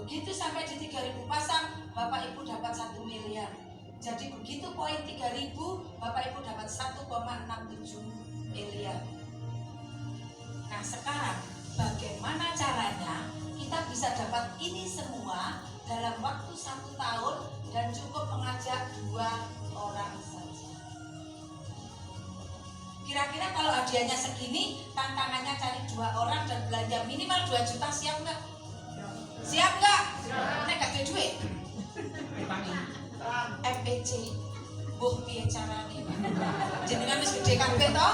Speaker 1: Begitu sampai di 3.000 pasang, Bapak Ibu dapat 1 miliar. Jadi begitu poin 3.000, Bapak Ibu dapat 1,67 miliar. Nah sekarang bagaimana caranya kita bisa dapat ini semua dalam waktu 1 tahun dan cukup mengajak 2 orang saja? Kira-kira kalau hadiahnya segini, tantangannya cari 2 orang dan belanja minimal 2 juta, siap nggak? Siap nggak? Nek gak ada duit. MPC, buh piye carane? Jenengan wis gede kabeh toh?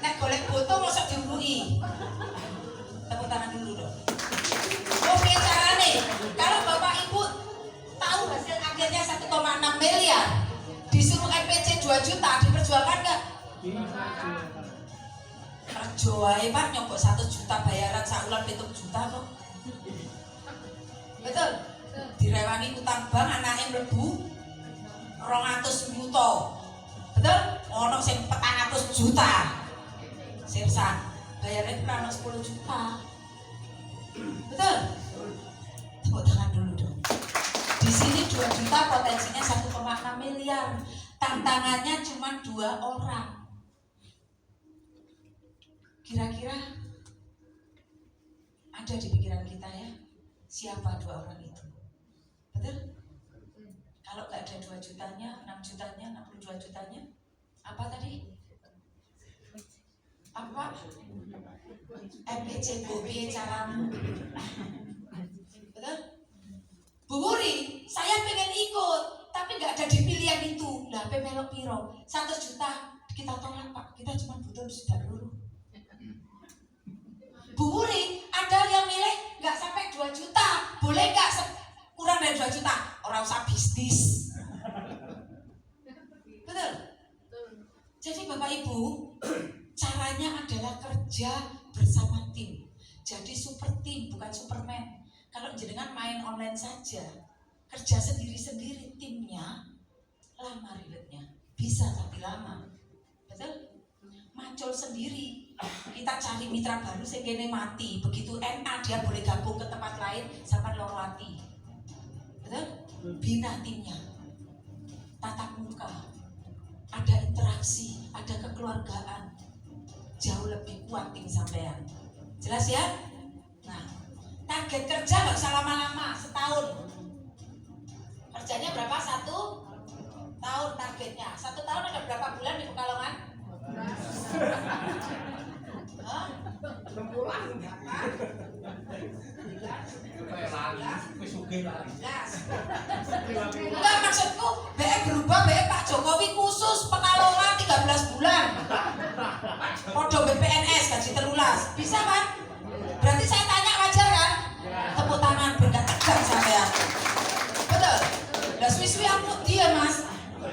Speaker 1: Nek golek foto mosok diurui. Tepuk tangan dulu dong. Buh piye carane? Kalau Bapak Ibu tahu hasil akhirnya 1,6 miliar, disuruh MPC 2 juta, diperjuangkan nggak? Kerja wae Pak, nyogok 1 juta bayaran saulan 7 juta kok. Betul? Direwani utang bank anaknya mlebu 200 juta. Betul? Ono sing 400 juta. Sirsan, bayarnya kurang 10 juta. Betul? Tepuk tangan dulu dong. Di sini 2 juta potensinya 1,6 miliar. Tantangannya cuma 2 orang. Kira-kira ada di pikiran kita ya, siapa 2 orang itu? Betul? Kalau nggak ada 2 jutanya, 6 jutanya, 62 jutanya, apa tadi? Apa? MPC Bobi caramu. Betul? Bu Wuri, saya pengen ikut, tapi nggak ada di pilihan itu. Lah, melok piro? 1 juta kita tolak Pak, kita cuma butuh sudah dulu. Bu Wuri, ada yang milih nggak sampai 2 juta, boleh nggak kurang dari 2 juta? Orang usah bisnis. Betul? Jadi Bapak Ibu, caranya adalah kerja bersama tim. Jadi super tim, bukan superman. Kalau jenengan main online saja, kerja sendiri-sendiri, timnya lama ribetnya, bisa tapi lama. Betul? Macul sendiri, kita cari mitra baru segini mati, begitu NA dia boleh gabung ke tempat lain sampai lorwati. Betul? Bina timnya, tatap muka, ada interaksi, ada kekeluargaan, jauh lebih kuat tim sampean. Jelas ya? Nah, target kerja nggak usah lama-lama, setahun. Kerjanya berapa? 1 tahun targetnya. 1 tahun ada berapa bulan di Pekalongan? Hah?
Speaker 3: 6
Speaker 1: Enggak, maksudku BE berubah, BE Pak Jokowi khusus Pekalongan 13 bulan. Podo BPNS gaji 13. Bisa kan? Berarti saya tanya wajar kan? Tepuk tangan berkat tegang sampean. Betul? Lah suwi-suwi aku dia Mas.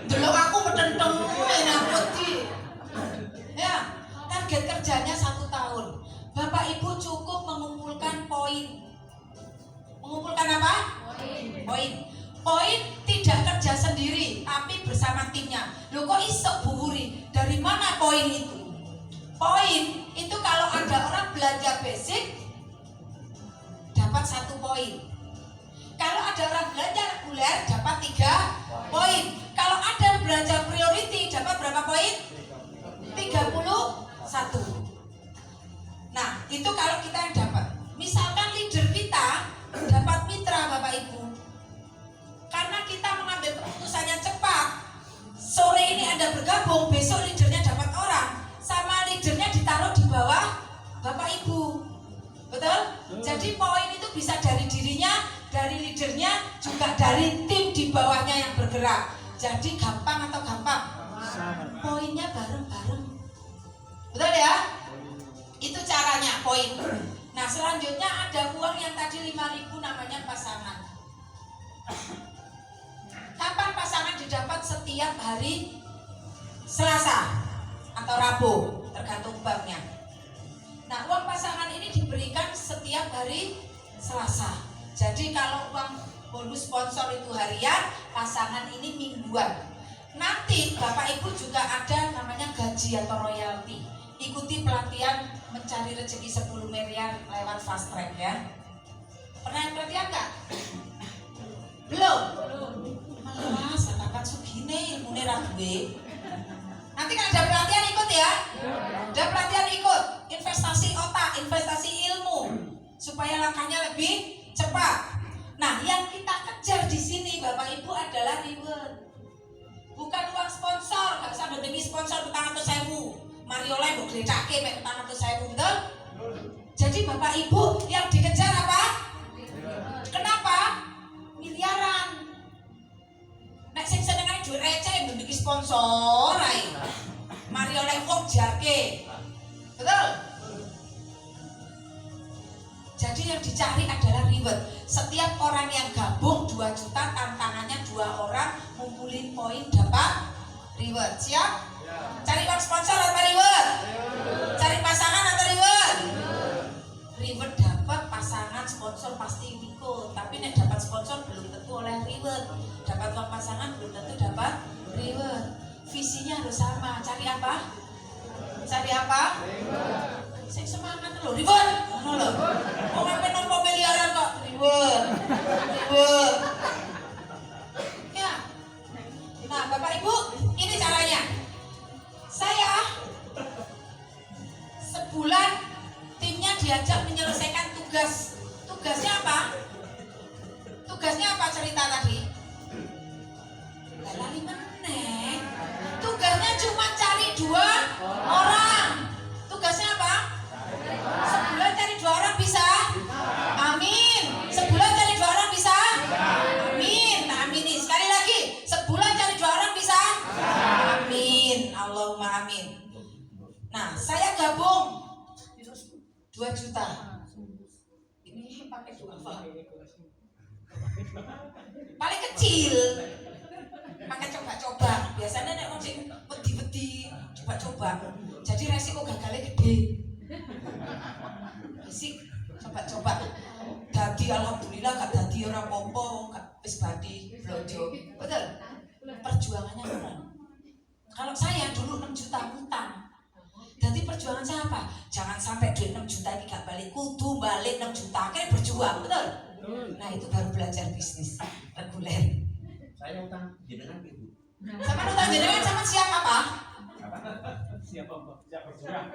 Speaker 1: Delok aku medenteng aku di. Ya, target kerjanya 1 tahun. Bapak Ibu cukup mengumpulkan poin. Mengumpulkan apa? Poin. Poin tidak kerja sendiri, tapi bersama timnya. Loh kok iso Bu Wuri? Dari mana poin itu? Poin itu kalau ada orang belanja basic dapat 1 poin. Kalau ada orang belanja reguler dapat 3 poin. Kalau ada belanja priority dapat berapa poin? 31. Nah, itu kalau kita yang dapat. Misalkan leader kita dapat mitra Bapak Ibu. Karena kita mengambil keputusannya cepat. Sore ini Anda bergabung, besok leadernya dapat orang. Sama leadernya ditaruh di bawah Bapak Ibu. Betul? Jadi poin itu bisa dari dirinya, dari leadernya, juga dari tim di bawahnya yang bergerak. Jadi gampang atau gampang? Poinnya bareng-bareng. Betul ya? Itu caranya poin. Nah selanjutnya ada uang yang tadi 5.000 namanya pasangan. Kapan pasangan didapat? Setiap hari Selasa atau Rabu, tergantung banknya. Nah uang pasangan ini diberikan setiap hari Selasa. Jadi kalau uang bonus sponsor itu harian, pasangan ini mingguan. Nanti Bapak Ibu juga ada namanya gaji atau royalti. Ikuti pelatihan mencari rezeki 10 miliar lewat fast track ya. Pernah yang pelatihan nggak? Belum? Malah katakan sugine ilmune ra duwe. Nanti kalau ada pelatihan ikut ya. Ada pelatihan ikut. Investasi otak, investasi ilmu supaya langkahnya lebih cepat. Nah, yang kita kejar di sini Bapak Ibu adalah reward. Bukan uang sponsor, nggak usah ngedengi sponsor utang atau sewu. Mario Lai mau gledake mek utang atau sewu, betul? Jadi Bapak Ibu yang dikejar apa? Kenapa? Miliaran. Nek sing senengane duit receh ngedengi sponsor ae. Mario Lai wong jarke. Betul? Jadi yang dicari adalah reward. Setiap orang yang gabung 2 juta, tantangannya 2 orang ngumpulin poin dapat reward. Siap? Cari uang sponsor atau reward? Cari pasangan atau reward? Reward dapat, pasangan sponsor pasti ikut. Tapi nek dapat sponsor belum tentu oleh reward. Dapat uang pasangan belum tentu dapat reward. Visinya harus sama. Cari apa? Cari apa? Sing semangat lho, reward. Ngono lho. Wong sampe nompo miliaran kok reward. Reward. Ya. Nah, Bapak Ibu, ini caranya. Saya sebulan timnya diajak menyelesaikan tugas. Tugasnya apa? Tugasnya apa cerita tadi? Lali meneh. Tugasnya cuma cari 2 orang. Tugasnya apa? Sebulan cari 2 orang bisa? Amin. Sebulan cari 2 orang bisa? Amin. Nah, aminin. Sekali lagi. Sebulan cari 2 orang bisa? Amin. Allahumma amin. Nah, saya gabung 2 juta. Ini pakai 2 apa? Paling kecil. Pakai coba-coba. Biasanya nek wong sing wedi-wedi coba-coba. Jadi resiko gagalnya gede. Sik coba-coba. Dadi alhamdulillah gak dadi ora apa-apa, gak wis badi blonjo. Betul? Perjuangannya benar. Kalau saya dulu 6 juta utang. Jadi perjuangan saya apa? Jangan sampai duit 6 juta ini gak balik. Kudu balik 6 juta. Akhirnya berjuang, betul? Nah itu baru belajar bisnis reguler.
Speaker 2: Saya utang jenengan Ibu.
Speaker 1: Sama utang jenengan sama siapa Pak?
Speaker 2: Siapa Pak? Siapa berjuang?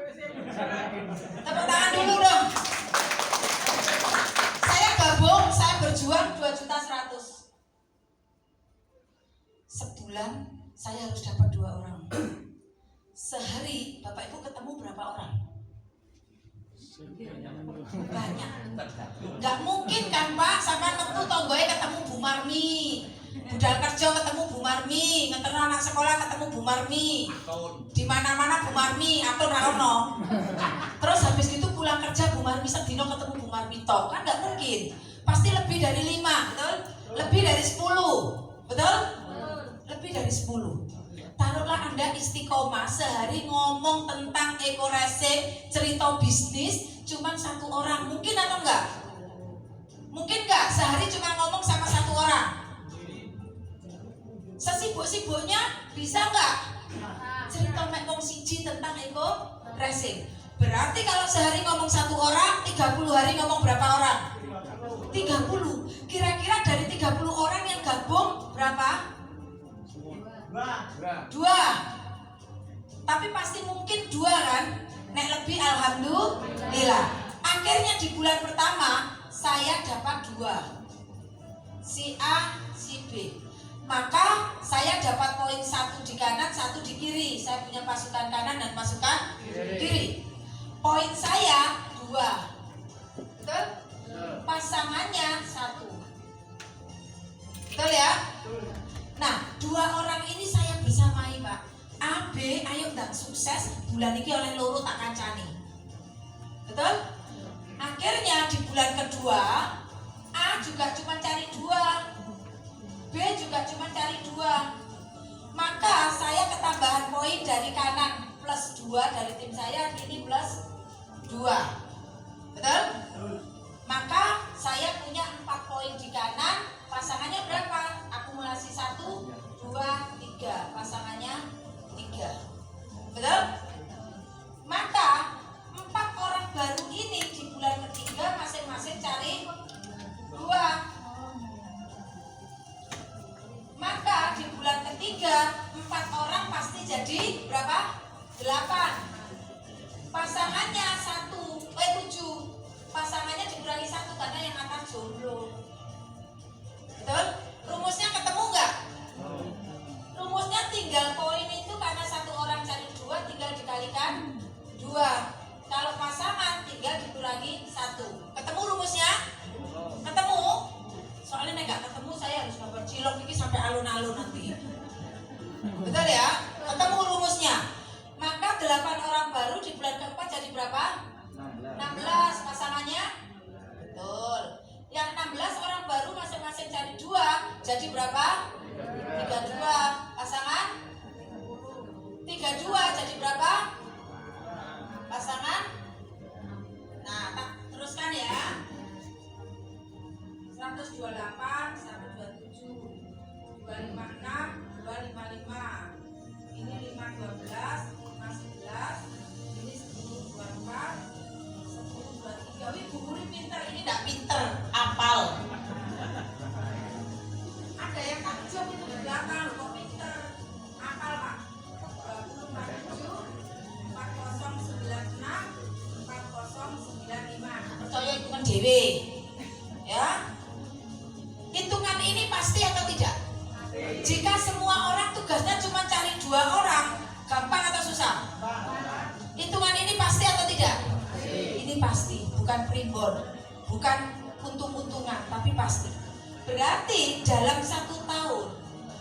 Speaker 1: Tepuk tangan dulu dong. Saya gabung, saya berjuang 2.100.000. Sebulan saya harus dapat 2 orang. Sehari Bapak Ibu ketemu berapa orang? Banyak. Gak mungkin kan Pak, sampai metu tonggoe ketemu Bu Marmi, budal kerja ketemu Bu Marmi, ngetero anak sekolah ketemu Bu Marmi, di mana-mana Bu Marmi atau Raono. Terus habis itu pulang kerja Bu Marmi sedino ketemu Bu Marmi toh, kan nggak mungkin. Pasti lebih dari 5, betul? Lebih dari 10, betul? Lebih dari 10. Taruhlah Anda istiqomah sehari ngomong tentang ekorese, cerita bisnis cuman 1 orang, mungkin atau enggak? Mungkin enggak? Sehari cuma ngomong sama 1 orang. Sesibuk-sibuknya bisa enggak? Cerita mek wong siji tentang ekorese. Berarti kalau sehari ngomong 1 orang, 30 hari ngomong berapa orang? 30. Kira-kira dari 30 orang yang gabung berapa? 2. Tapi pasti mungkin 2 kan? Nek lebih alhamdulillah. Akhirnya di bulan pertama saya dapat 2. Si A, si B. Maka saya dapat poin 1 di kanan, 1 di kiri. Saya punya pasukan kanan dan pasukan kiri. Poin saya 2. Betul? Pasangannya 1. Betul ya? Nah, dua orang ini saya bersamai Pak. A, B, ayo ndang sukses bulan ini oleh loro tak kancani. Betul? Akhirnya di bulan kedua A juga cuma cari 2, B juga cuma cari 2. Maka saya ketambahan poin dari kanan plus 2 dari tim saya, ini plus 2. Betul? Maka saya punya 4 poin di kanan. Pasangannya berapa? Akumulasi 1, 2, 3. Pasangannya 3. Betul? Maka 4 orang baru ini di bulan ketiga masing-masing cari 2. Maka di bulan ketiga 4 orang pasti jadi berapa? 8. Pasangannya 7. Pasangannya dikurangi 1 karena yang atas jomblo. Betul? Rumusnya ketemu nggak? Rumusnya tinggal poin itu karena 1 orang cari 2 tinggal dikalikan 2. Kalau pasangan tinggal dikurangi 1. Ketemu rumusnya? Ketemu? Soalnya nggak ketemu saya harus gambar cilok ini sampai alun-alun nanti. Betul ya? Ketemu rumusnya. Maka 8 orang baru di bulan keempat jadi berapa? 16. Pasangannya? Betul. Yang 16 orang baru masing-masing cari 2 jadi berapa? 32. Pasangan? 32 jadi berapa? Pasangan? Nah, teruskan ya. 128, 127, 256, 255. Ini 512, 511. Ini 1024, 1023. Wih, Bu Guru pinter, ini enggak pinter, apal. Ada yang takjub itu di belakang, kok pinter. Apal, Pak. 2047, 4096, 4095. Percaya hitungan dewe. Ya. Hitungan ini pasti atau tidak? Jika semua orang tugasnya cuma cari 2 orang, gampang atau susah? Hitungan ini pasti atau tidak? Ini pasti, bukan primbon, bukan untung-untungan, tapi pasti. Berarti dalam 1 tahun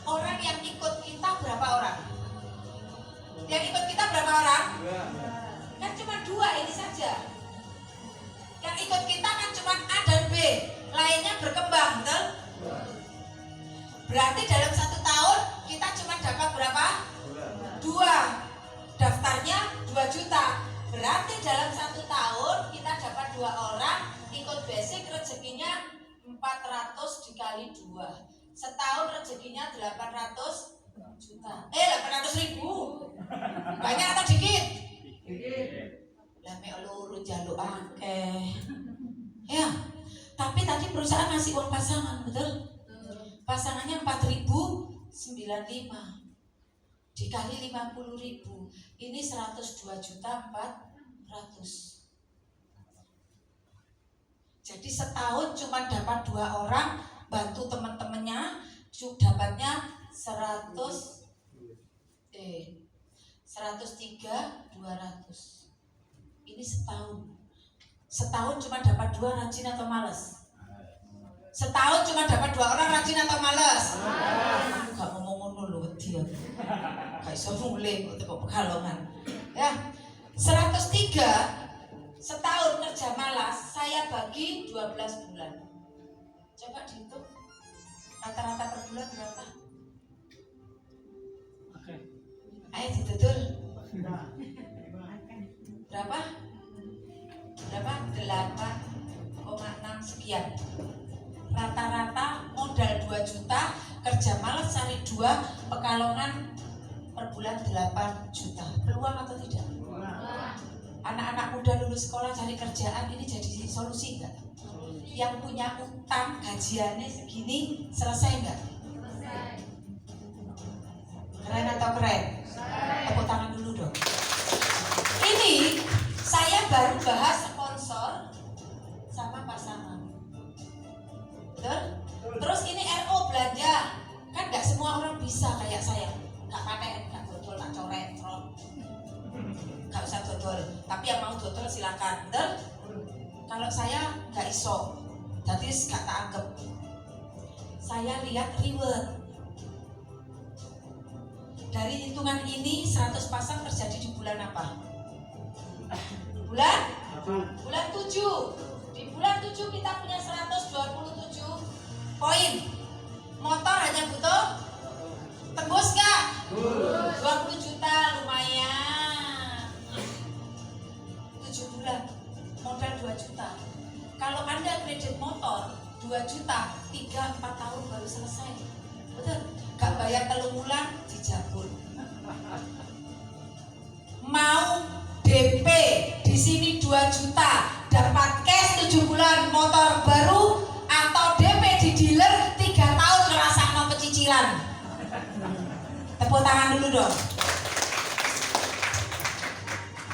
Speaker 1: orang yang ikut kita berapa orang? Yang ikut kita berapa orang? Kan cuma 2 ini saja. Yang ikut kita kan cuma A dan B, lainnya berkembang, betul? Berarti dalam 1 tahun kita cuma dapat berapa? 2. Daftarnya 2 juta. Berarti dalam 1 tahun kita dapat 2 orang ikut basic, rezekinya 400 dikali 2. Setahun rezekinya 800 juta. 800 ribu. Banyak atau dikit? Lah mek loro njaluk akeh. Ya. Tapi tadi perusahaan ngasih uang pasangan, betul? Pasangannya 4.095 dikali 50.000, ini 102.400. Jadi setahun cuma dapat 2 orang, bantu teman-temannya, dapatnya 103.200. Ini setahun. Setahun cuma dapat 2, rajin atau malas? Setahun cuma dapat 2 orang, rajin atau malas? Gak ngomong dulu dia. Gak iso mulai kok pekalongan. Ya. 103 setahun kerja malas, saya bagi 12 bulan. Coba dihitung. Rata-rata per bulan berapa? Ayo ditutul. Berapa? 8,6 sekian. Rata-rata modal 2 juta, kerja malas cari 2, pekalongan per bulan 8 juta. Peluang atau tidak? Anak-anak muda lulus sekolah cari kerjaan ini jadi solusi enggak? Yang punya utang gajiannya segini selesai enggak? Keren atau keren? Tepuk tangan dulu dong. Ini saya baru bahas sponsor sama pasangan. Betul? Terus ini RO belanja. Kan gak semua orang bisa kayak saya. Gak pakai, gak dodol, gak coret, gak usah dodol. Tapi yang mau dodol silakan. Betul? Kalau saya gak iso, jadi gak tak anggap. saya lihat reward. Dari hitungan ini 100 pasang terjadi di bulan apa? Bulan 7. Di bulan 7 kita punya 127 poin. Motor hanya butuh tembus nggak? 20 juta, lumayan. 7 bulan modal 2 juta. Kalau Anda kredit motor 2 juta, 3-4 tahun baru selesai. Betul? Gak bayar 3 bulan dijabut. Mau DP di sini 2 juta, dapat cash 7 bulan motor baru, atau DP di dealer 3 tahun ngerasain pecicilan. Tepuk tangan dulu dong.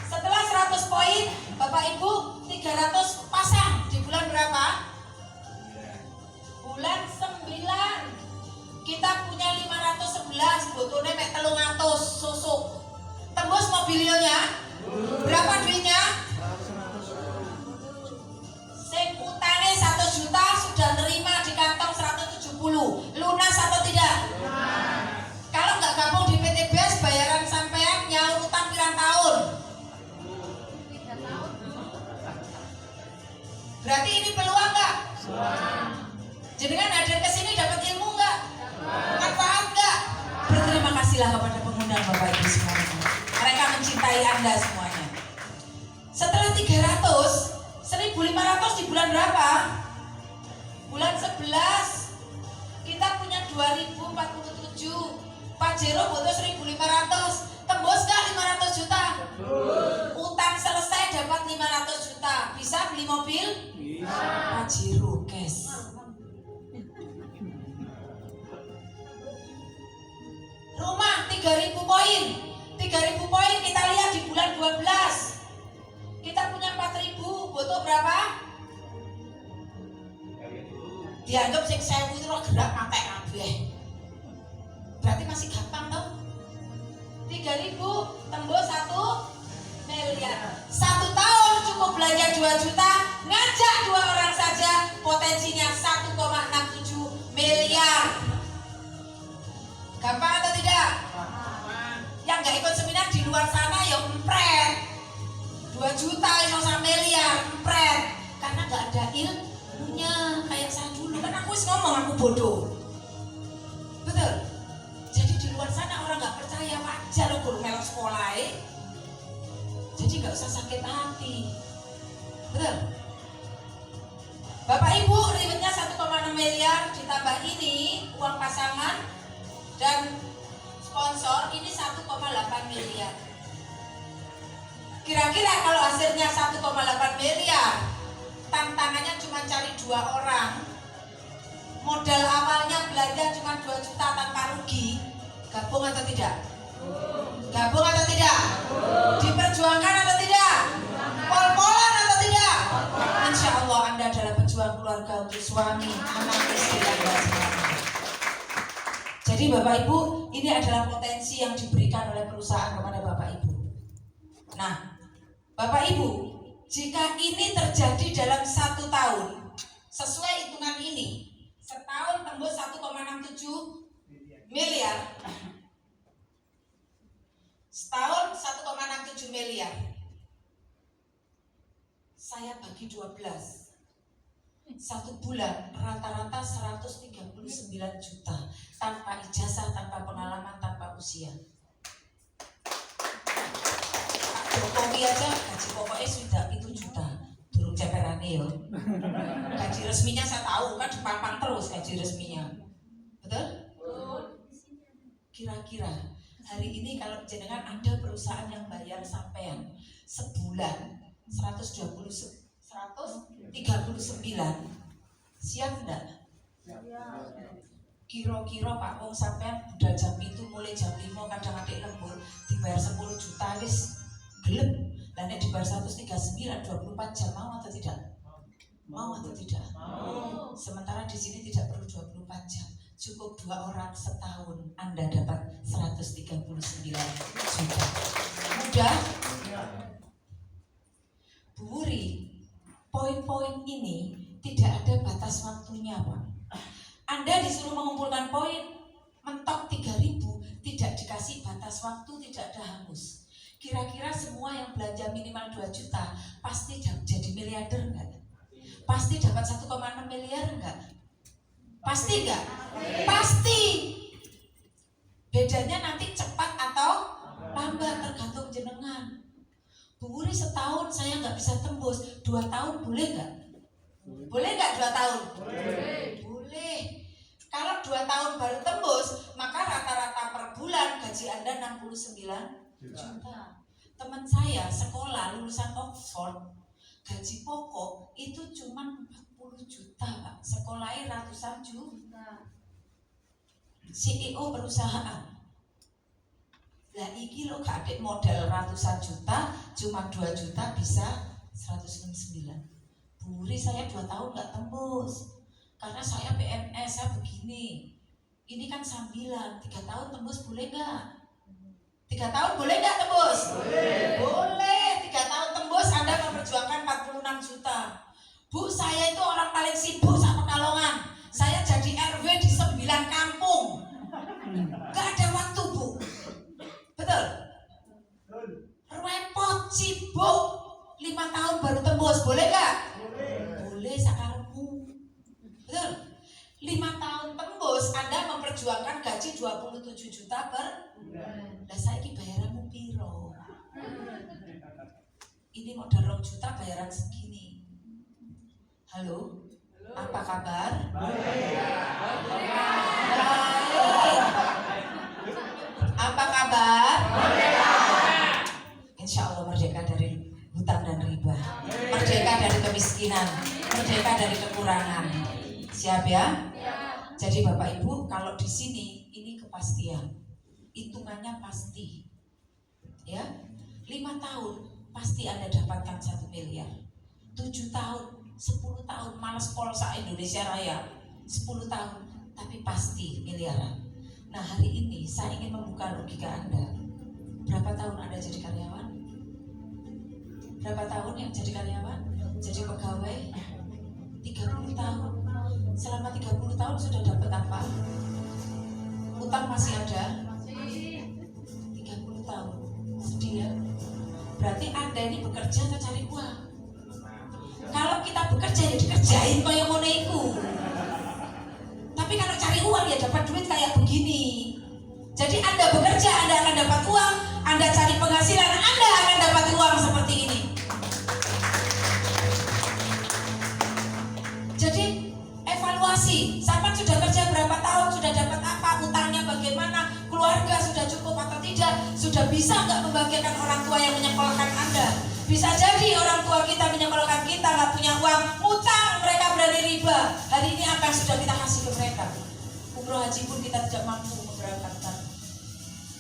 Speaker 1: Setelah 100 poin, Bapak Ibu 300 pasang di bulan berapa? Bulan 9. Kita punya 511, botolnya mek 300 susuk. Tembus mobilnya. Berapa duitnya? Sing utane 1 juta sudah nerima di kantong 170. Lunas atau tidak? Kalau nggak gabung di PTBS, bayaran sampean nyaur utang pirang tahun? 3 tahun. Berarti ini peluang nggak? Jenengan hadir ke sini dapat ilmu nggak? Manfaat nggak? Berterima kasihlah kepada pengundang Bapak Ibu semuanya. Mereka mencintai Anda semuanya. Setelah 300, 1.500 di bulan berapa? Bulan 11. Kita punya 2.047. Pak Jero butuh 1.500. Tembus nggak 500 juta? Utang selesai dapat 500 juta. Bisa beli mobil? Bisa. Pak Jero cash. Rumah 3.000 poin. 3.000 poin kita lihat di bulan 12. Kita punya 4.000, butuh berapa? Dianggap sing 1.000 itu gerak matek kabeh. Berarti masih gampang toh? 3.000 tembus 1 miliar. 1 tahun cukup belanja 2 juta, ngajak 2 orang saja, potensinya 1,67 miliar. Gampang atau tidak? Yang nggak ikut seminar di luar sana ya empret. 2 juta itu 1 miliar empret. Karena nggak ada ilmunya kayak saya dulu. Kan aku ngomong aku bodoh. Betul? Jadi di luar sana orang nggak percaya, wajar guru melok sekolah. Jadi nggak usah sakit hati. Betul? Bapak Ibu, ribetnya 1,6 miliar ditambah ini uang pasangan dan sponsor ini 1,8 miliar. Kira-kira kalau hasilnya 1,8 miliar, tantangannya cuma cari 2 orang, modal awalnya belanja cuma 2 juta tanpa rugi, gabung atau tidak? Gabung atau tidak? Diperjuangkan atau tidak? Pol-polan atau tidak? Insya Allah Anda adalah pejuang keluarga untuk suami, anak, istri, dan semuanya. Jadi Bapak Ibu, ini adalah potensi yang diberikan oleh perusahaan kepada Bapak Ibu. Nah, Bapak Ibu, jika ini terjadi dalam 1 tahun, sesuai hitungan ini, setahun tembus 1,67 miliar, setahun 1,67 miliar, saya bagi 12. 1 bulan rata-rata 139 juta tanpa ijazah, tanpa pengalaman, tanpa usia. Pak Jokowi aja gaji pokoknya sudah 7 juta, durung ceperane yo. Gaji resminya saya tahu kan dipampang terus gaji resminya. Betul? Kira-kira hari ini kalau jenengan ada perusahaan yang bayar sampean sebulan 139, siap enggak? Kira-kira Pak wong sampean budal jam itu mulai jam 5 kadang adik lembur dibayar 10 juta wis gelem. Lah nek dibayar 139 24 jam mau atau tidak? Mau atau tidak? Mau. Sementara di sini tidak perlu 24 jam. Cukup 2 orang setahun Anda dapat 139 juta. Mudah? Bu Wuri, poin-poin ini tidak ada batas waktunya, Pak. Anda disuruh mengumpulkan poin, mentok 3.000, tidak dikasih batas waktu, tidak ada hangus. Kira-kira semua yang belanja minimal 2 juta pasti jadi miliarder enggak? Pasti dapat 1,6 miliar enggak? Pasti enggak? Pasti. Bedanya nanti cepat atau lambat tergantung jenengan. Bu Wuri, setahun saya nggak bisa tembus, 2 tahun boleh nggak? Boleh nggak 2 tahun? Boleh. Kalau 2 tahun baru tembus, maka rata-rata per bulan gaji Anda 69 juta. Teman saya sekolah lulusan Oxford, gaji pokok itu cuma 40 juta, Pak. Sekolahnya ratusan juta. CEO perusahaan. Lah iki lo kadek modal ratusan juta, cuma 2 juta bisa 169. Bu Wuri, saya 2 tahun nggak tembus karena saya PNS, saya begini. Ini kan sambilan, 3 tahun tembus boleh nggak? 3 tahun boleh nggak tembus? Boleh. 3 tahun tembus Anda memperjuangkan 46 juta. Bu, saya itu orang paling sibuk sama Pekalongan. Saya jadi RW di 9 kampung. Gak ada waktu, Bu. Betul? Repot, sibuk. 5 tahun baru tembus, boleh gak? Boleh sakarmu. Betul? 5 tahun tembus Anda memperjuangkan gaji 27 juta per bulan. Lah saiki bayaranmu piro? Ini modal 2 juta bayaran segini. Halo? Apa kabar? Baik. Apa kabar? Insya Allah merdeka dari hutang dan riba, merdeka dari kemiskinan, merdeka dari kekurangan. Siap ya? Jadi Bapak Ibu, kalau di sini ini kepastian, hitungannya pasti. Ya, 5 tahun pasti Anda dapatkan 1 miliar. 7 tahun, 10 tahun, malas polsa Indonesia Raya, 10 tahun, tapi pasti miliaran. Nah, hari ini saya ingin membuka logika Anda. Berapa tahun Anda jadi karyawan? Berapa tahun yang jadi karyawan? Jadi pegawai? 30 tahun. Selama 30 tahun sudah dapat apa? Utang masih ada? 30 tahun. Sedih ya? Berarti Anda ini bekerja atau cari uang? Kalau kita bekerja ya dikerjain kayak moneku. Tapi kalau cari uang ya dapat duit kayak begini. Jadi Anda bekerja, Anda akan dapat uang. Anda cari penghasilan, Anda akan dapat uang seperti ini. Jadi evaluasi, sampai sudah kerja berapa tahun, sudah dapat apa, utangnya bagaimana, keluarga sudah cukup atau tidak, sudah bisa nggak membahagiakan orang tua yang menyekolahkan Anda. Bisa jadi orang tua kita menyekolahkan kita, nggak punya uang, utang, mereka berani riba. Hari ini apa yang sudah kita kasih ke mereka? Umroh haji pun kita tidak mampu memberangkatkan.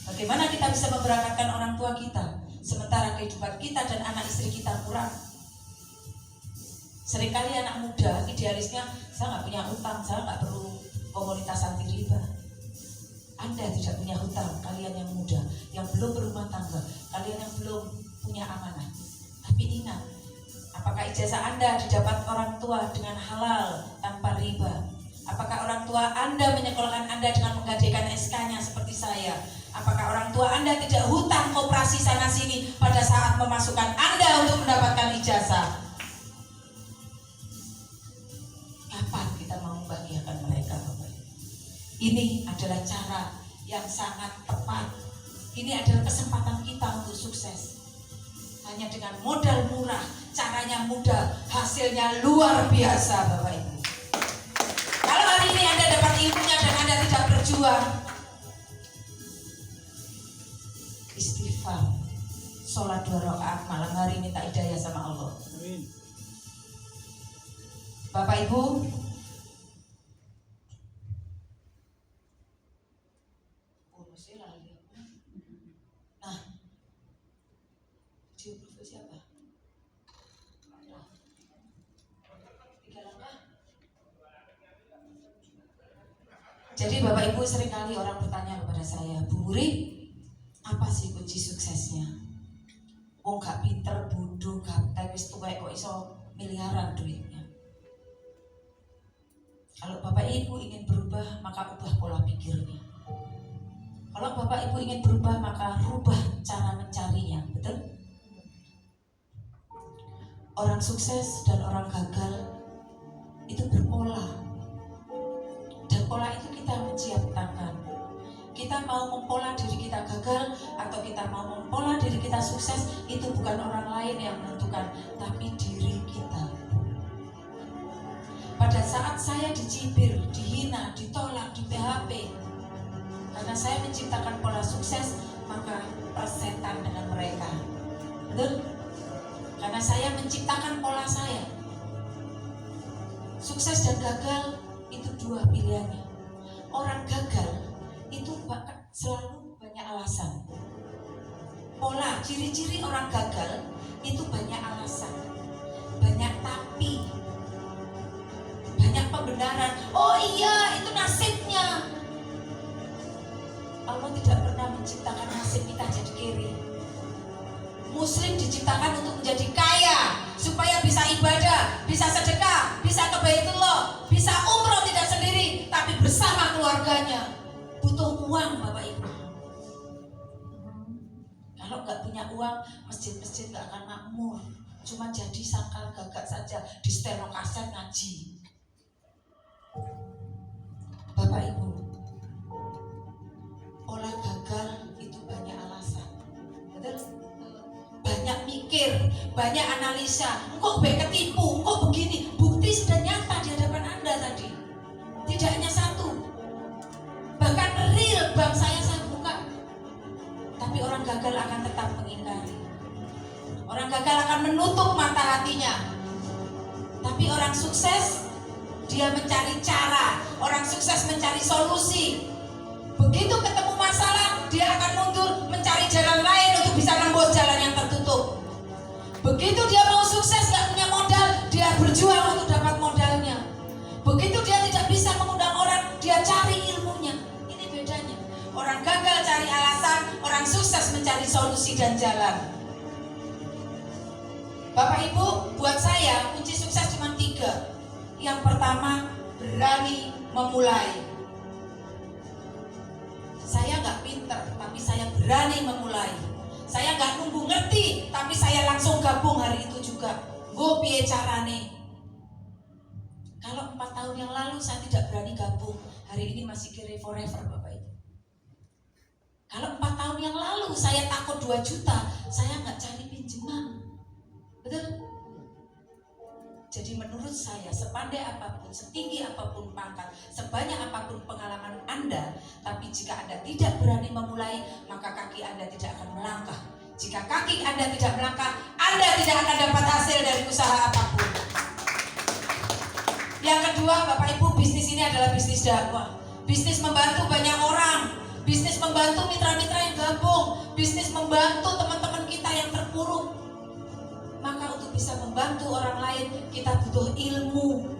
Speaker 1: Bagaimana kita bisa memberangkatkan orang tua kita, sementara kehidupan kita dan anak istri kita kurang? Seringkali anak muda idealisnya, saya nggak punya utang, saya nggak perlu komunitas anti riba. Anda tidak punya hutang, kalian yang muda, yang belum berumah tangga, kalian yang belum punya amanah. Tapi ingat, apakah ijazah Anda didapat orang tua dengan halal tanpa riba? Apakah orang tua Anda menyekolahkan Anda dengan menggadaikan SK-nya seperti saya? Apakah orang tua Anda tidak hutang koperasi sana sini pada saat memasukkan Anda untuk mendapatkan ijazah? Kapan kita mau membahagiakan mereka, Bapak? Ini adalah cara yang sangat tepat. Ini adalah kesempatan kita untuk sukses. Hanya dengan modal murah, caranya mudah, hasilnya luar biasa, Bapak Ibu. Kalau hari ini Anda dapat ilmunya dan Anda tidak berjuang, istighfar, sholat 2 rakaat malam hari minta hidayah sama Allah. Amin. Bapak Ibu, nah, diukur siapa? Jadi Bapak Ibu, seringkali orang bertanya kepada saya, Bu Wuri, apa sih kunci suksesnya? Wong gak pinter, bodoh, gaptek, wis tuwek kok iso miliaran duitnya. Kalau Bapak Ibu ingin berubah, maka ubah pola pikirnya. Kalau Bapak Ibu ingin berubah, maka rubah cara mencarinya. Betul? Orang sukses dan orang gagal itu berpola. Dan pola itu kita menciptakan. Kita mau mempola diri kita gagal atau kita mau mempola diri kita sukses, itu bukan orang lain yang menentukan, tapi diri kita. Pada saat saya dicibir, dihina, ditolak, di PHP, karena saya menciptakan pola sukses, maka persetan dengan mereka. Betul? Karena saya menciptakan pola saya. Sukses dan gagal itu dua pilihannya. Orang gagal itu selalu banyak alasan. Pola, ciri-ciri orang gagal itu banyak alasan, banyak tapi, banyak pembenaran. Oh iya, itu nasibnya. Allah tidak pernah menciptakan nasib kita jadi kiri. Muslim diciptakan untuk menjadi kaya, supaya bisa ibadah, bisa sedekah, bisa ke Baitullah, bisa umroh tidak sendiri, tapi bersama keluarganya. Butuh uang Bapak Ibu. Kalau nggak punya uang, masjid-masjid nggak akan makmur. Cuma jadi sangkal gagak saja, di steno kaset ngaji. Bapak Ibu, pola gagal itu banyak alasan. Betul? Banyak mikir, banyak analisa. Kok ketipu, kok begini. Bukti sudah nyata di hadapan Anda tadi. Tidak hanya satu, bahkan real bank saya buka. Tapi orang gagal akan tetap mengingkari. Orang gagal akan menutup mata hatinya. Tapi orang sukses, dia mencari cara. Orang sukses mencari solusi. Begitu ketemu masalah, dia akan mundur mencari jalan lain untuk bisa nembus jalan yang tertutup. Begitu dia mau sukses, gak punya modal, dia berjuang untuk dapat modalnya. Begitu dia tidak bisa mengundang orang, dia cari ilmunya. Ini bedanya. Orang gagal cari alasan, orang sukses mencari solusi dan jalan. Bapak Ibu, buat saya kunci sukses cuma 3. Yang pertama, berani memulai. Saya nggak pinter, tapi saya berani memulai. Saya nggak nunggu ngerti, tapi saya langsung gabung hari itu juga. Gue piye carane? Kalau 4 tahun yang lalu saya tidak berani gabung, hari ini masih kiri forever Bapak Ibu. Kalau 4 tahun yang lalu saya takut 2 juta, saya nggak cari pinjaman. Betul? Jadi menurut saya, sepandai apapun, setinggi apapun pangkat, sebanyak apapun pengalaman Anda, tapi jika Anda tidak berani memulai, maka kaki Anda tidak akan melangkah. Jika kaki Anda tidak melangkah, Anda tidak akan dapat hasil dari usaha apapun. Yang kedua, Bapak Ibu, bisnis ini adalah bisnis dakwah. Bisnis membantu banyak orang, bisnis membantu mitra-mitra yang gabung, bisnis membantu teman-teman kita yang terpuruk. Maka untuk bisa membantu orang lain, kita butuh ilmu.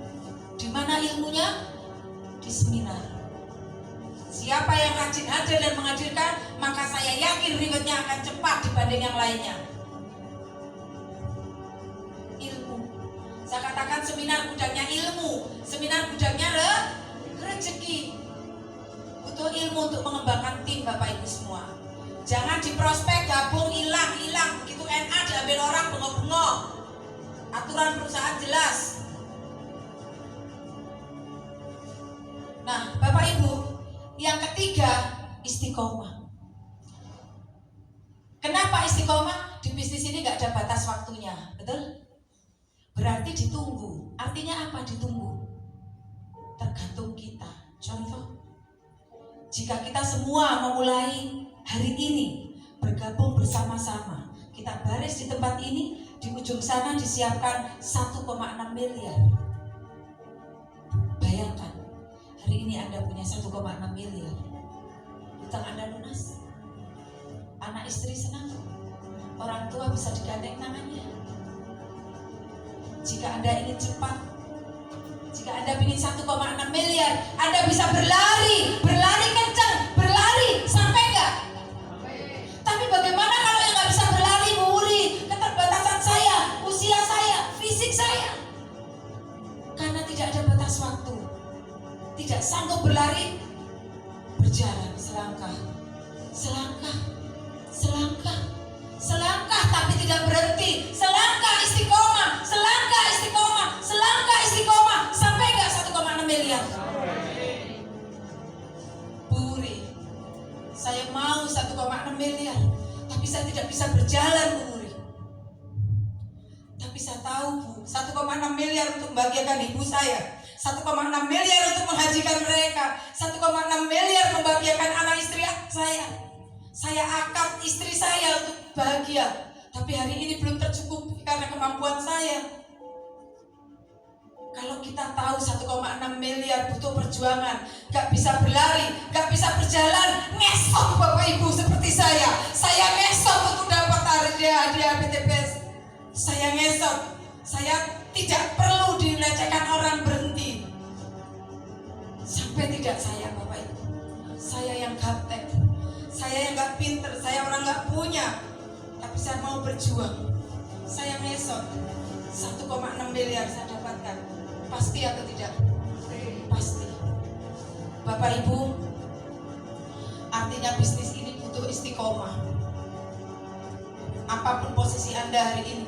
Speaker 1: Di mana ilmunya? Di seminar. Siapa yang rajin hadir dan menghadirkan, maka saya yakin riwetnya akan cepat dibanding yang lainnya. Ilmu. Saya katakan seminar gudangnya ilmu, seminar gudangnya rezeki. Butuh ilmu untuk mengembangkan tim Bapak Ibu semua. Jangan diprospek, gabung, hilang. Begitu NA diambil orang, bengok-bengok. Aturan perusahaan jelas. Nah, Bapak Ibu, yang ketiga, istiqomah. Kenapa istiqomah? Di bisnis ini gak ada batas waktunya, betul? Berarti ditunggu. Artinya apa ditunggu? Tergantung kita. Contoh, jika kita semua memulai hari ini bergabung bersama-sama, kita baris di tempat ini, di ujung sana disiapkan 1,6 miliar. Bayangkan, hari ini Anda punya 1,6 miliar. Hutang Anda lunas, anak istri senang, orang tua bisa digandeng tangannya. Jika Anda ingin cepat, jika Anda ingin 1,6 miliar, Anda bisa berlari kencang, berlari sampai enggak? Tapi bagaimana kalau yang nggak bisa berlari, Muri? Keterbatasan saya, usia saya, fisik saya. Karena tidak ada batas waktu. berjalan Bu Muri. Tapi saya tahu Bu, 1,6 miliar untuk membahagiakan ibu saya, 1,6 miliar untuk menghajikan mereka, 1,6 miliar membahagiakan anak istri saya. Saya akad istri saya untuk bahagia, tapi hari ini belum tercukupi karena kemampuan saya. Kalau kita tahu 1,6 miliar butuh perjuangan, gak bisa berlari, gak bisa berjalan, ngesot Bapak Ibu seperti saya. Saya ngesot untuk dapat hadiah PTPS. Saya ngesot, saya tidak perlu dilecehkan orang berhenti. Sampai tidak saya Bapak Ibu, saya yang gaptek, saya yang gak pinter, saya orang gak punya, tapi saya mau berjuang. Saya ngesot, 1,6 miliar saya dapatkan. Pasti atau tidak? Pasti. Bapak Ibu, artinya bisnis ini butuh istiqomah. Apapun posisi Anda hari ini,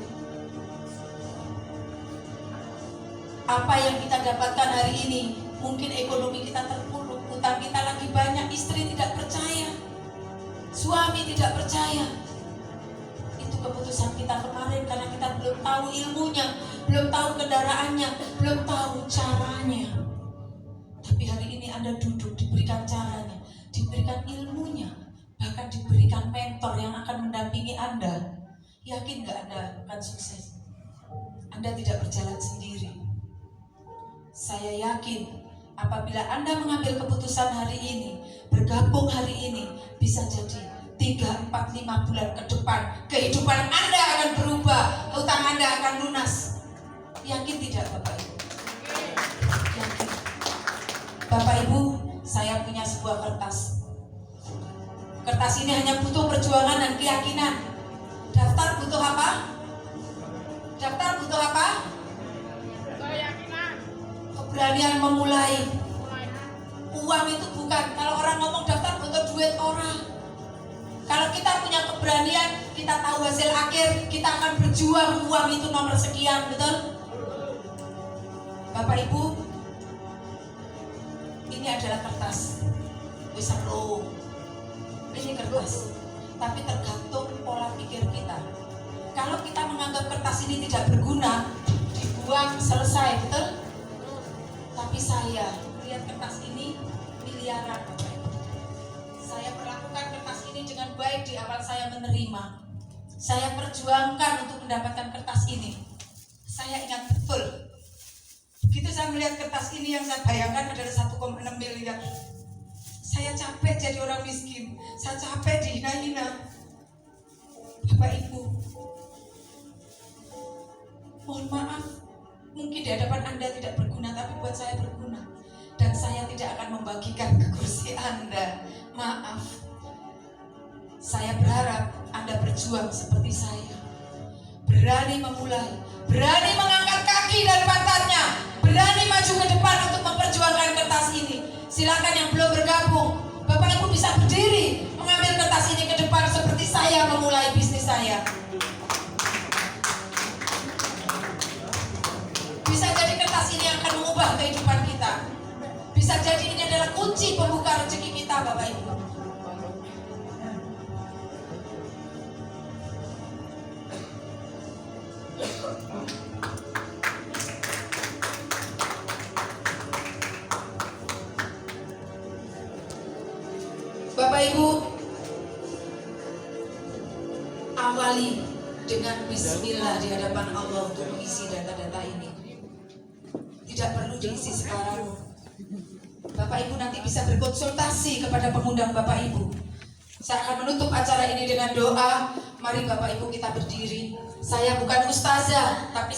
Speaker 1: apa yang kita dapatkan hari ini, mungkin ekonomi kita terpuruk, utang kita lagi banyak, istri tidak percaya, suami tidak percaya. Itu keputusan kita kemarin karena kita belum tahu ilmunya, belum tahu kendaraannya, belum tahu caranya. Tapi hari ini Anda duduk, diberikan caranya, diberikan ilmunya, bahkan diberikan mentor yang akan mendampingi Anda. Yakin gak Anda akan sukses? Anda tidak berjalan sendiri. Saya yakin apabila Anda mengambil keputusan hari ini, bergabung hari ini, bisa jadi 3, 4, 5 bulan ke depan kehidupan Anda akan berubah, hutang Anda akan lunas. Yakin tidak Bapak Ibu? Yakin. Bapak Ibu, saya punya sebuah kertas. Kertas ini hanya butuh perjuangan dan keyakinan. Daftar butuh apa? Daftar butuh apa?
Speaker 3: Keyakinan.
Speaker 1: Keberanian memulai. Uang itu bukan, kalau orang ngomong daftar butuh duit orang. Kalau kita punya keberanian, kita tahu hasil akhir, kita akan berjuang. Uang itu nomor sekian, betul? Bapak Ibu, ini adalah kertas. Wis seru. Ini kertas. Tapi tergantung pola pikir kita. Kalau kita menganggap kertas ini tidak berguna, dibuang, selesai, betul? Tapi saya lihat kertas ini miliaran, Bapak Ibu. Saya perlakukan kertas ini dengan baik di awal saya menerima. Saya perjuangkan untuk mendapatkan kertas ini. Saya ingat betul. Begitu saya melihat kertas ini, yang saya bayangkan adalah 1,6 miliar. Saya capek jadi orang miskin. Saya capek dihina-hina. Bapak Ibu, mohon maaf, mungkin di hadapan Anda tidak berguna, tapi buat saya berguna. Dan saya tidak akan membagikan ke kursi Anda. Maaf. Saya berharap Anda berjuang seperti saya. Berani memulai, berani mengangkat kaki dari pantatnya, berani maju ke depan untuk memperjuangkan kertas ini. Silakan yang belum bergabung, Bapak Ibu bisa berdiri mengambil kertas ini ke depan seperti saya memulai bisnis saya. Bisa jadi kertas ini akan mengubah kehidupan kita. Bisa jadi ini adalah kunci pembuka rezeki kita, Bapak Ibu. Bapak Ibu, awali dengan bismillah di hadapan Allah untuk mengisi data-data ini. Tidak perlu diisi sekarang. Bapak Ibu nanti bisa berkonsultasi kepada pengundang Bapak Ibu. Saya akan menutup acara ini dengan doa. Mari Bapak Ibu kita berdiri. Saya bukan ustazah, tapi